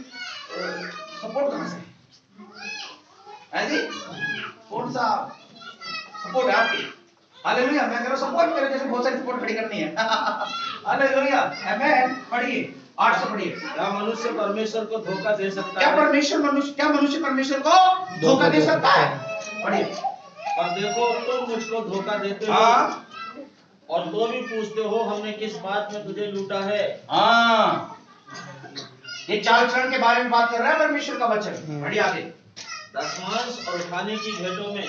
सपोर्ट कहां से है जी? कौन सा सपोर्ट है आपकी? हालेलुया। मैं कह रहा हूं सपोर्ट करे, जैसे बहुत सारी सपोर्ट खड़ी करनी है। हालेलुया। आमीन। पढ़िए 8 से पढ़िए। क्या मनुष्य परमेश्वर को धोखा दे सकता क्या है? मनुष्य परमेश्वर को धोखा दे सकता है? पढ़िए। और देखो तुम मुझको धोखा देते हो हाँ और तो भी पूछते हो हमने किस बात में तुझे लूटा है। हाँ, ये चाल चलन के बारे में बात कर रहा है परमेश्वर का वचन। पढ़िए आगे। दशमांश और उठाने की भेंटों में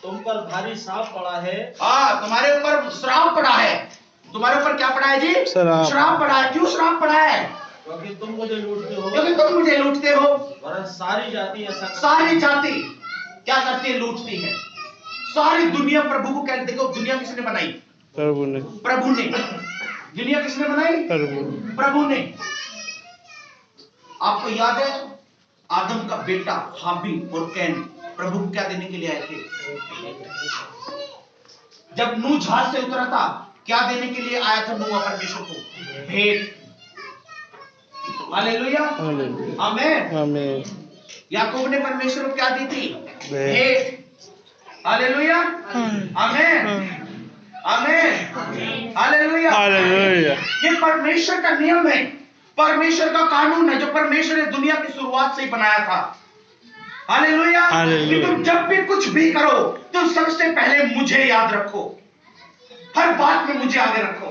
तुम पर भारी श्राप पड़ा है। हाँ, तुम्हारे ऊपर श्राप पड़ा है। तुम्हारे ऊपर क्या पड़ा है जी? श्राप पड़ा है। क्यों श्राप पड़ा है? क्योंकि तुम मुझे लूटते हो। क्योंकि तुम मुझे लूटते हो। वरन सारी जाति ऐसा सारी जाति क्या करती है? लूटती है। सारी दुनिया प्रभु को कहते। देखो दुनिया किसने बनाई? प्रभु ने। प्रभु ने। दुनिया किसने बनाई? प्रभु ने। आपको याद है आदम का बेटा हाबिल और कैन प्रभु को क्या देने के लिए आए थे? जब नूह जहाज से उतरा था, क्या देने के लिए आया था नूह परमेश्वर को? भेंट। हालेलुया। आमीन। आमीन। याकूब ने परमेश्वर को क्या दी थी? भेंट। हालेलुया। आमीन। आमीन। हालेलुया। हालेलुया। ये परमेश्वर का नियम है, परमेश्वर का कानून है, जो परमेश्वर ने दुनिया की शुरुआत से ही बनाया था। हालेलुया। कि तुम जब भी कुछ भी करो तो सबसे पहले मुझे याद रखो। हर बात में मुझे आगे रखो।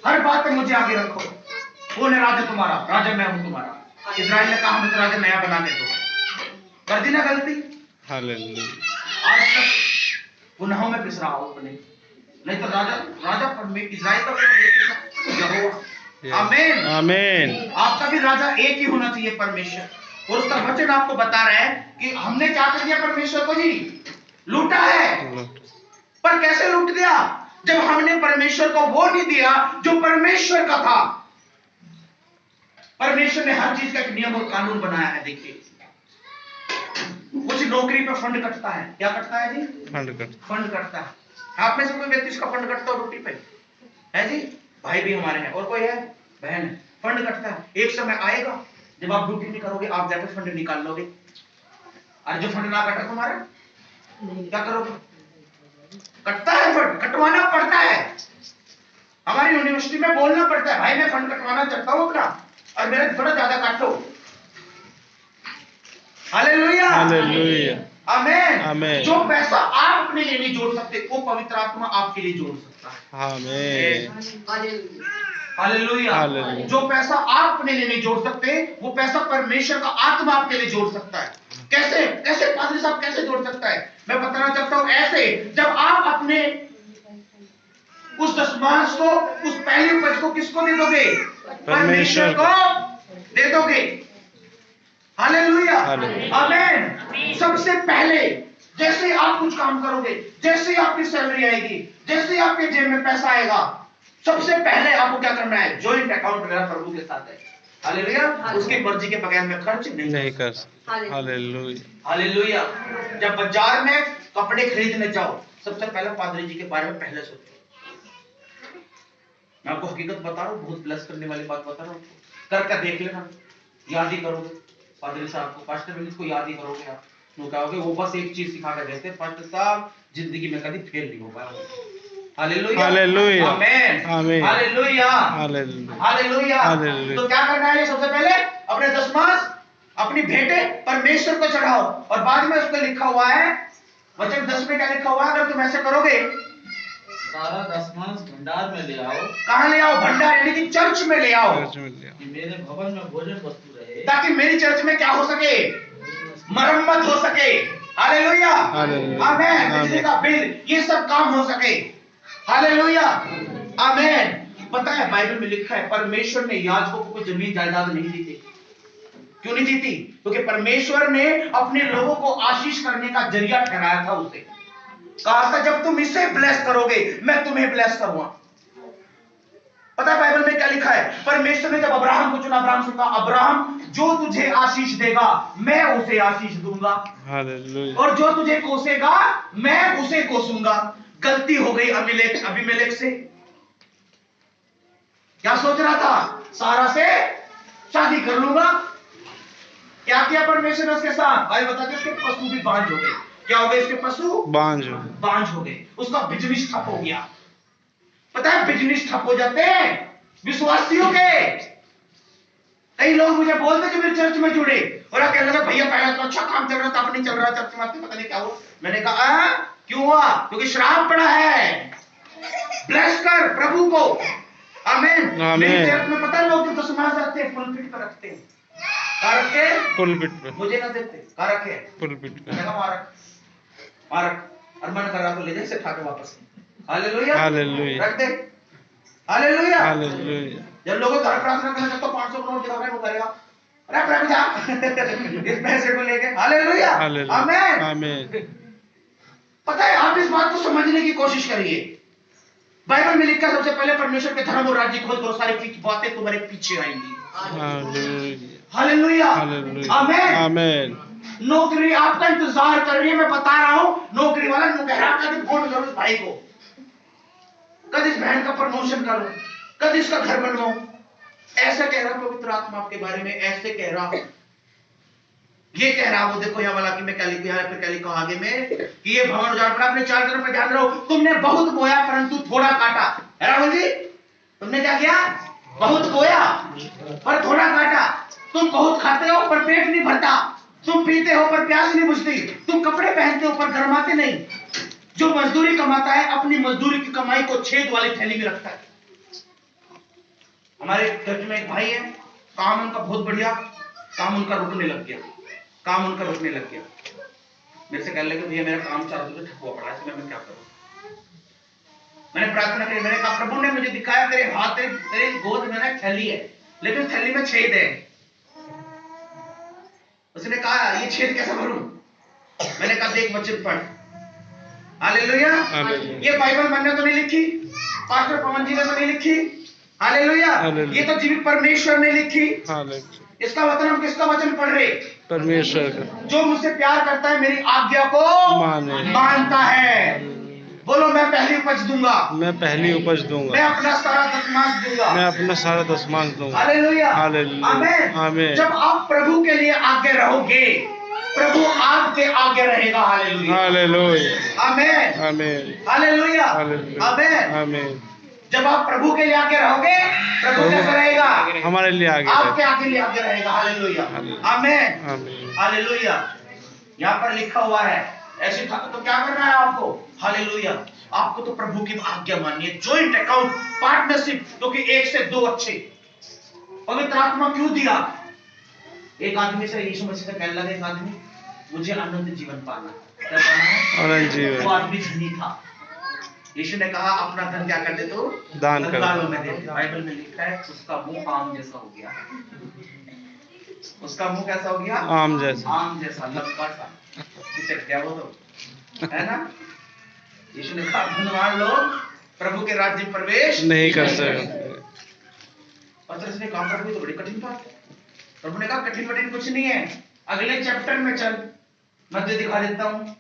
हर बात में मुझे आगे रखो। कौन है राजा? तुम्हारा राजा मैं हूं तुम्हारा। इजराइल ने कहा हमें तो राजा नया बना के दो। कर दी ना गलती? हालेलुया। आज तक गुनाहों में पिस रहा हूं अपने, नहीं तो राजा इजराइल का यहोवा। आमीन। आमीन। आपका भी राजा एक ही होना चाहिए, परमेश्वर। और उसका वचन आपको बता रहा है कि हमने क्या कर दिया परमेश्वर को जी? लूटा है। पर कैसे लूट दिया? जब हमने परमेश्वर को वो नहीं दिया जो परमेश्वर का था। परमेश्वर ने हर चीज का एक नियम और कानून बनाया है। देखिए कुछ नौकरी पे फंड कटता है। क्या कटता है जी? फंड कटता है। आप में से कोई व्यक्ति इसका फंड कटता हो रोटी पे? है जी? भाई भी हमारे हैं और कोई है? बहन है। फंड कटता है। एक समय आएगा जब आप ड्यूटी नहीं करोगे, आप जाकर फंड निकाल लोगे। और जो फंड ना कटा तुम्हारा, क्या करोगे? कटता है फंड, कटवाना पड़ता है। हमारी यूनिवर्सिटी में बोलना पड़ता है, भाई मैं फंड कटवाना चाहता हूं अपना, और मेरा थोड़ा ज्यादा काटो। हालेलुया। हालेलुया। आमीन। आमीन। जो पैसा आप अपने लिए नहीं जोड़ सकते, वो पवित्र आत्मा आपके लिए जोड़ सकता है। आमीन। हालेलुया। जो पैसा आप अपने लिए नहीं जोड़ सकते, वो पैसा परमेश्वर का आत्मा आपके लिए जोड़ सकता है। कैसे? कैसे पादरी साहब कैसे जोड़ सकता है? मैं बताना चाहता हूं, ऐसे जब आप अपने उस दशमांश को, उस पहली उपज को किसको दे दोगे? परमेश्वर को। दे दोगे? Hallelujah, hallelujah. आमीन। सबसे पहले जैसे ही आप कुछ काम करोगे, जैसे ही आपकी सैलरी आएगी, जैसे ही आपके जेब में पैसा आएगा, सबसे पहले आपको क्या करना है? जॉइंट अकाउंट मेरा प्रभु के साथ है। हालेलुया, उसकी मर्जी के बगैर मैं खर्च नहीं कर सकते। हालेलुया। हालेलुया। जब बाजार में कपड़े खरीदने जाओ, सबसे पहले पादरी जी के बारे में पहले सोचो। मैं आपको हकीकत बता रहा हूँ, बहुत ब्लेस करने वाली बात बता रहा हूँ, करके देख लेना, याद ही करोगे। पादरी साहब को, पास्टर मिनिस को याद ही करोगे आप। वो कहोगे वो बस एक चीज सिखा कर देते, पास्टर साहब जिंदगी में कभी फेल नहीं हो पाया। हालेलुया, हालेलुया, आमीन, आमीन, हालेलुया, हालेलुया, हालेलुया। हालेलुया। तो क्या करना है? सबसे पहले अपने दशमांश, अपनी भेंटें परमेश्वर को चढ़ाओ, और बाद में उसको लिखा हुआ है, वचन 10 में क्या लिखा हुआ है? अगर तुम ऐसे करोगे, सारा दशमांश भंडार में ले आओ। कहां ले आओ? भंडार यानी कि चर्च में ले आओ, कि मेरे भवन में भोजन वस्तु रहे, ताकि मेरी चर्च में क्या हो सके? मरम्मत हो सके। हालेलुया, हालेलुया, आमीन। बिजली का बिल, ये सब काम हो सके। हालेलुया, आमीन। पता है बाइबल में लिखा है, परमेश्वर ने याजकों को कोई जमीन जायदाद नहीं दी थी। क्यों नहीं दी थी? क्योंकि परमेश्वर ने अपने लोगों को आशीष करने का जरिया ठहराया था उसे। कहा था जब तुम इसे ब्लेस करोगे, मैं तुम्हें ब्लेस करूंगा। पता है बाइबल में क्या लिखा है? परमेश्वर ने जब अब्राहम को चुना, अब्राहम से कहा, अब्राहम जो तुझे आशीष देगा मैं उसे आशीष दूंगा, हालेलुया। और जो तुझे कोसेगा मैं उसे कोसूंगा। गलती हो गई अबीमेलेक से। क्या सोच रहा था? सारा से शादी कर लूंगा। क्या किया परमेश्वर ने उसके साथ? भाई बताते, उसके पशु भी बांझ हो गए। क्या हो गए? उसके पशु बांझ हो गए। उसका बिजनेस ठप हो गया। पता है बिजनेस ठप हो जाते हैं विश्वासियों के। कई लोग मुझे बोलते कि मेरे चर्च में जुड़े, और कहने लगा भैया पहले तो अच्छा काम चल रहा था, अब नहीं चल रहा चर्च में, आपको पता नहीं क्या हुआ। मैंने कहा क्यों हुआ? क्योंकि श्राप पड़ा है। ब्लेस कर प्रभु को, आमीन। मेरी चर्च में पता है लोग जो दशमांश रखते हैं, पुलपिट पर रखते हैं। कहाँ रखते हैं? पुलपिट पे। मुझे ना देते, कहाँ रखे? पुलपिट पे। मैंने कहा मारक, और मन कर रहा तो ले जाए इसे, ठाके वापस। हालेलुया, हालेलुया, रख दे। Hallelujah, hallelujah. जब लोगों घर प्रार्थना करने जब तो 500 करोड़ दिखा रहे, वो करेगा रख जा इस पैसे को लेके। हालेलुया, आमीन, आमीन। पता है आप इस बात को समझने की कोशिश करिए। बाइबल में लिखा है सबसे पहले परमेश्वर के धर्म और राज्य खोज करो, सारी बातें तुम्हारे पीछे आएंगी। हालेलुया, आमीन, आमीन। नौकरी आपका इंतजार कर रही है, मैं बता रहा हूं। नौकरी वाला नुकहरा कभी फोन करो इस भाई को, कभी इस बहन का प्रमोशन करो, कभी इसका घर बनवाओ। ऐसा कह रहा पवित्र आत्मा आपके बारे में, ऐसे कह रहा, ये कह रहा। वो देखो यहाँ वाला कि मैं क्या लिखा है, फिर क्या लिखा आगे में कि ये भवन उजाड़ पड़ा, अपने चार तरफ में ध्यान रहो। तुमने बहुत बोया परंतु थोड़ा काटा। राहुल जी तुमने क्या किया? बहुत बोया पर थोड़ा काटा। तुम बहुत खाते हो पर पेट नहीं भरता, तुम पीते हो पर प्यास नहीं बुझती, तुम कपड़े पहनते हो पर गर्माते नहीं। जो मजदूरी कमाता है अपनी मजदूरी की कमाई को छेद वाली थैली में रखता है। हमारे चर्च में एक भाई है, काम उनका बहुत बढ़िया, काम उनका रुकने लग गया, काम उनका रुकने लग गया। मेरे से कहने लगे भैया मेरा काम 4 दिन से ठप हुआ पड़ा है, मैं क्या करूं? मैंने प्रार्थना की, मैंने कहा प्रभु ने मुझे दिखाया तेरे हाथ तेरे गोद में ना थैली है, लेकिन थैली में छेद है। उसने कहा ये छेद कैसे भरूं? मैंने कहा देख वचन पढ़। हालेलुया, ये बाइबल मैंने तो नहीं लिखी, पास्टर पवन जी ने तो नहीं लिखी। हालेलुया, ये तो जीवित परमेश्वर ने लिखी। इसका मतलब हम किसका वचन पढ़ रहे? परमेश्वर का। जो मुझसे प्यार करता है मेरी आज्ञा को मानता है। बोलो मैं पहली उपज दूंगा, मैं पहली उपज दूंगा, मैं अपना सारा दशमांश दूंगा, मैं अपना सारा दशमांश दूंगा। हालेलुया, हालेलुया, आमीन, आमीन। जब आप प्रभु के लिए आगे रहोगे, प्रभु आपके आगे रहेगा। हालेलुया, हालेलुया, आमीन, आमीन, हालेलुया, हालेलुया, आमीन, आमीन। जब आप प्रभु के लिए आगे रहोगे, प्रभु कैसे रहेगा? हमारे लिए आगे आपके आगे रहेगा। हालेलुया, आमीन, आमीन। हालेलुया। यहाँ पर लिखा हुआ है ऐसे तो क्या करना है आपको? हालेलुया, आपको तो प्रभु की आज्ञा माननी है। जॉइंट अकाउंट, पार्टनरशिप, क्योंकि 1 से 2 अच्छे। पवित्र आत्मा क्यों दिया? एक आदमी से यीशु मसीह से कहने लगा, एक आदमी मुझे आनंद जीवन पाना। क्या पाना है? आनंद जीवन। वो आदमी धनी था। यीशु ने कहा अपना धन क्या कर दे तो दान कर कंगालों में दे दे। बाइबल में लिखा है उसका मुंह आम जैसा हो गया। उसका मुंह कैसा हो गया? आम जैसा। आम जैसा, लंबा सा, चिचक गया वो तो, है ना? यीशु ने कहा धनवान लोग प्रभु के राज्य में प्रवेश नहीं कर सकते। और उसने कहा प्रभु तो बड़ी कठिन बात है। प्रभु ने कहा कठिन वठिन कुछ नहीं है, अगले चैप्टर में चल, मैं तुझे दिखा देता हूँ।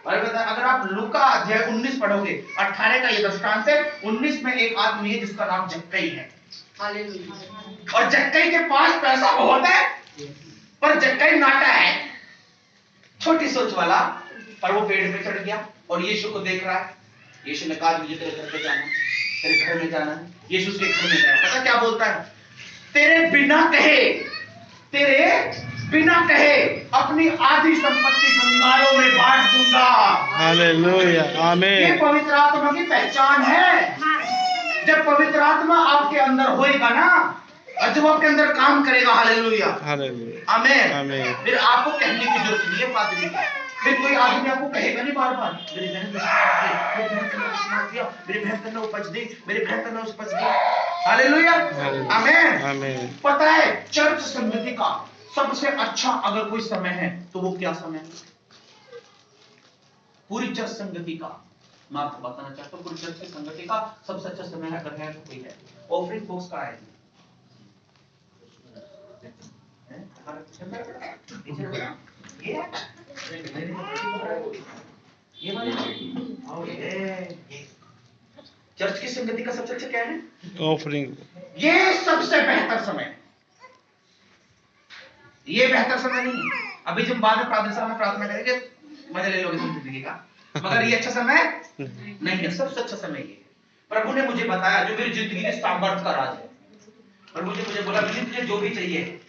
और बता, अगर आप लूका अध्याय 19 पढ़ोगे, 18 का ये दृष्टांत है, 19 में एक आदमी है जिसका नाम जक्कई है। हालेलुया। और जक्कई के पास पैसा बहुत है, पर जक्कई नाटा है, छोटी सोच वाला, पर वो पेड़ पे चढ़ गया और यीशु को देख रहा है। यीशु ने कहा मुझे तेरे घर पे जाना, तेरे घर में जाना है। यीशु उसके घर में गया, पता क्या बोलता है? तेरे बिना कहे अपनी आधी संपत्ति कंगालों में बांट दूंगा। हालेलुया, ये आमीन। पवित्र आत्मा की पहचान है। जब पवित्र आत्मा आपके अंदर होएगा ना, और जब आपके अंदर काम करेगा, हालेलुया, हालेलुया, आमीन, आमीन। फिर आपको कहने की जरूरत नहीं है पादरी की। फिर कोई आदमी आपको कहेगा नहीं बार बार, मेरी बहन ने मेरी बहन ने विश्वास दिया, मेरी बहन ने उपज दी, मेरी बहन ने उपज दी। हालेलुया, आमीन, आमीन। पता है चर्च संगति का सबसे अच्छा अगर कोई समय है तो वो क्या समय है? पूरी चर्च संगति का, मैं आपको बताना चाहता हूँ, पूरी चर्च की संगति का सबसे अच्छा समय है, अगर है तो कोई है, ऑफरिंग बॉक्स का है। ये वाली चर्च की संगति का सबसे अच्छा क्या है? ऑफरिंग। ये सबसे बेहतर समय है। ये बेहतर समय नहीं है। अभी जब बाद में प्रार्थना में प्रार्थना करेंगे, मजा ले लोगे जिंदगी का, मगर ये अच्छा समय नहीं है। सबसे अच्छा समय ये है। प्रभु ने मुझे बताया जो मेरी जिंदगी के सामर्थ्य का राज है। प्रभु जी मुझे बोला मुझे जो भी चाहिए,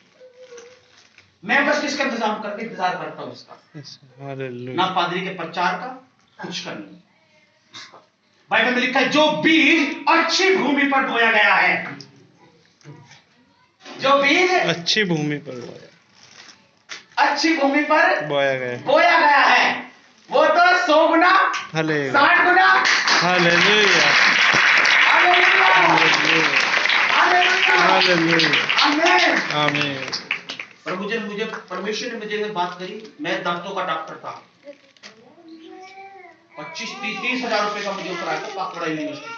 मैं बस किसका इंतजार करता हूँ इसका, ना हालेलुया, पादरी के प्रचार का, कुछ का नहीं। बाइबल में लिखा है जो बीज अच्छी भूमि पर बोया गया है, जो बीज अच्छी भूमि पर अच्छी भूमि पर बोया गया। बोया गया है, वो तो 100 गुना, हालेलुया, 60 गुना, हालेलुया, हालेलुया, हालेलुया, हालेलुया, आमीन। आमीन। परमेश्वर ने मुझे बात करी। मैं दांतों का डॉक्टर था, 25-30 हजार रुपए का मुझे ऑफर आया था पाकड़ा यूनिवर्सिटी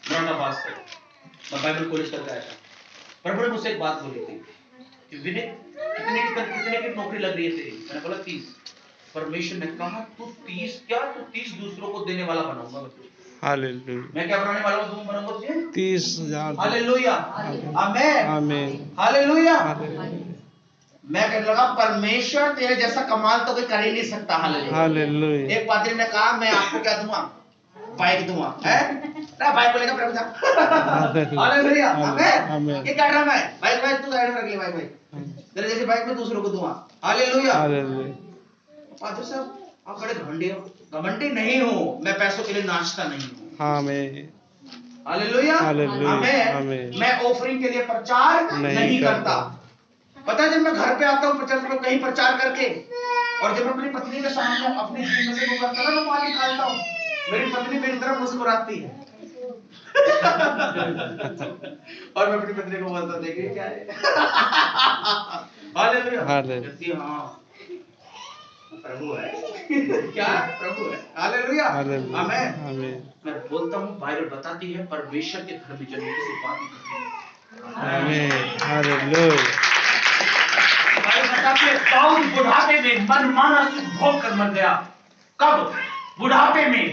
मुरादाबाद से। मैं बाइबल कॉलेज तक गया था। प्रभु ने मुझसे एक बात बोली थी कि विनीत कितने की नौकरी लग रही है तेरी? मैंने बोला 30। परमेश्वर ने कहा तू 30 क्या, तू 30 दूसरों को देने वाला बनाऊंगा मैं तुझे। हालेलुया, मैं क्या बनाने वाला हूँ? बनाऊंगा तुझे 30,000। हालेलुया, आमीन, आमीन, हालेलुया। हालेलुया, मैं कहने लगा परमेश्वर तेरे जैसा कमाल तो कोई कर ही नहीं सकता। हालेलुया। हालेलुया। एक पादरी ने कहा मैं आपको क्या दूंगा? बाइक दूंगा, है ना? बाइक को लेकर प्रभु जा। हालेलुया, आमीन। आमीन। ये क्या ड्रामा है? बाइक तू साइड में रख ले, बाइक तेरे जैसी बाइक में दूसरों को दूंगा। हालेलुया। हालेलुया, पादरी साहब आप बड़े घमंडी हो। घमंडी नहीं हूँ मैं, पैसों के लिए नाचता नहीं हूँ। आमीन, हालेलुया, हालेलुया, आमीन। आमीन। मैं ऑफरिंग के लिए प्रचार नहीं करता। पता है जब मैं घर पे आता हूँ प्रचार करके, कहीं प्रचार करके, और जब अपनी पत्नी के सामने अपनी जिंदगी से वो करता है ना, मैं वहां निकालता हूँ, मेरी पत्नी मेरी तरफ मुस्कुराती है। और मैं अपनी पत्नी को बोलता देखिए क्या है। Hallelujah, hallelujah. कहती है, हाँ प्रभु है। क्या प्रभु है? हालेलुया, हालेलुया, आमीन। आमीन, मैं बोलता हूँ बाइबल बताती है परमेश्वर के घर में चलने की सिर्फ बात नहीं। आमीन, हालेलुया। बाइबल बताती है दाऊद बुढ़ापे में मनमाना सुख भोग कर मर गया। कब? बुढ़ापे में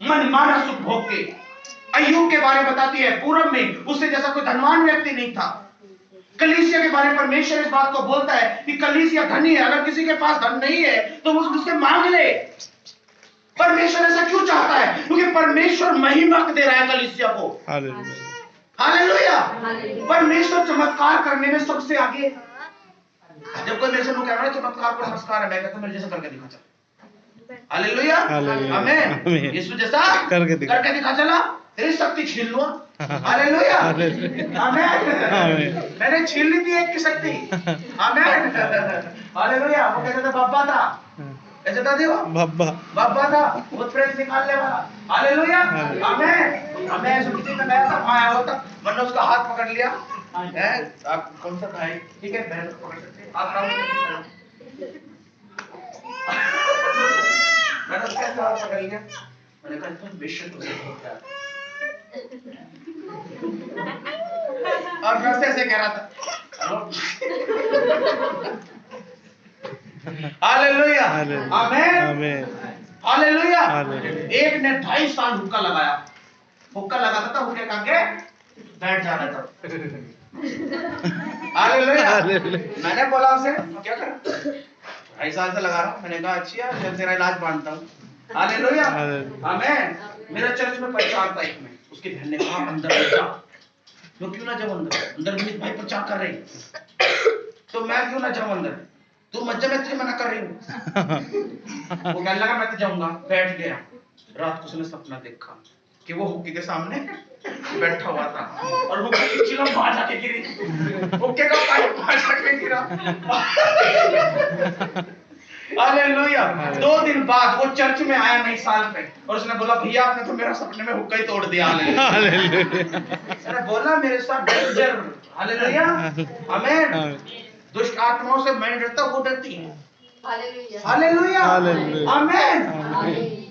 मनमाना सुख भोग के। अय्यूब के बारे में बताती है पूरब में उससे जैसा कोई धनवान व्यक्ति नहीं था। कलीसिया के बारे में परमेश्वर इस बात को बोलता है कि कलीसिया धनी है, अगर किसी के पास धन नहीं है तो वो उससे मांग ले। परमेश्वर ऐसा क्यों चाहता है? क्योंकि परमेश्वर महिमा दे रहा है कलीसिया को। Hallelujah, hallelujah, hallelujah. परमेश्वर चमत्कार करने में सबसे आगे। जब कोई मेरे से कह रहा है चमत्कार को नमस्कार है, मैं कहता हूं मेरे जैसा करके दिखा चल। हालेलुया, हालेलुया, आमीन। आमीन। यीशु जैसा करके दिखा चला, तेरी शक्ति छीन लूं। हालेलुया, हालेलुया, आमीन। आमीन। मैंने छीन ली थी एक की शक्ति। आमीन, हालेलुया। वो कहते थे बाबा था, ऐसे था वो बाबा था, भूत प्रेत निकालने वाला। हालेलुया, आमीन। मैं ऐसे किसी में गया था, माया होता, मैंने उसका हाथ पकड़ लिया, आप कौन सा भाई? ठीक है बहन पकड़ सकते हैं। आप राउंड मैंने उसके हाथ पकड़ लिया। मैंने कहा तुम बेशक उसे क्या? और मैं उससे ऐसे कह रहा था हालेलुया, आमेन, आमेन। हालेलुया। हालेलुया। एक ने 2.5 साल हुक्का लगाया, हुक्का लगाता था, हुक्के का के बैठ जा रहा था। हालेलुया। हालेलुया। मैंने बोला उसे क्या कर 2.5 साल से लगा रहा हूं। मैंने कहा अच्छी है, जब तेरा इलाज बांधता हूँ। Hallelujah, hallelujah. आमेन। मेरा चर्च में प्रचार था एक में, उसकी बहन ने कहा अंदर बैठ जा। तो क्यों ना जाऊं अंदर? अंदर विनीत भाई प्रचार कर रहे हैं, तो मैं क्यों ना जाऊं अंदर? तू मत जा, मैं तुझे मना कर रही हूँ। वो कहने लगा मैं तो जाऊंगा। बैठ गया। रात को उसने सपना देखा कि वो हुक्के के सामने बैठा हुआ था और हुक्के की चिलम बाहर जाके गिरी, हुक्के का पाइप बाहर जाके गिरा। हालेलुया। 2 दिन बाद वो चर्च में आया नई साल पे और उसने बोला भैया आपने तो मेरा सपने में हुक्का ही तोड़ दिया। हालेलुया। मैंने बोला मेरे साथ डेंजर। हालेलुया, आमेन। दुष्ट आत्माओं से मैं डरता हूं, वो डरती है। Hallelujah, hallelujah, hallelujah. Amen. Amen.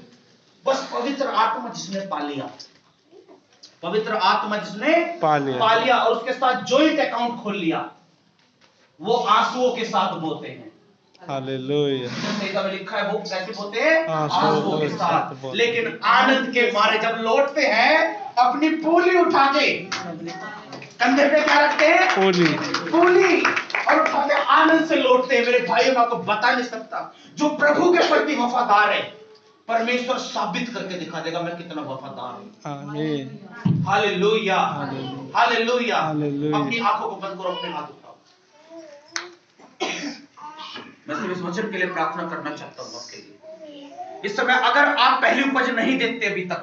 बस पवित्र आत्मा जिसने पा लिया, पवित्र आत्मा जिसने पा लिया और उसके साथ जॉइंट अकाउंट खोल लिया, वो आंसुओं के साथ बोते हैं। हालेलुया। संहिता में लिखा है वो कैसे बोते हैं? आंसुओं आंसुओं के के साथ। साथ बोते। लेकिन आनंद के मारे जब लौटते हैं अपनी पूली उठा के कंधे पे क्या रखते हैं? पूली और उठाते आनंद से लौटते हैं। मेरे भाई मैं आपको बता नहीं सकता, जो प्रभु के प्रति वफादार है परमेश्वर साबित करके दिखा देगा मैं कितना वफादार हूं। आमीन। Hallelujah, hallelujah. हालेलुया। अपनी आंखों को बंद करो, अपने हाथ उठाओ। मैं सिर्फ इस वचन के लिए प्रार्थना करना चाहता हूं आपके लिए। इस समय अगर आप पहली उपज नहीं देते अभी तक,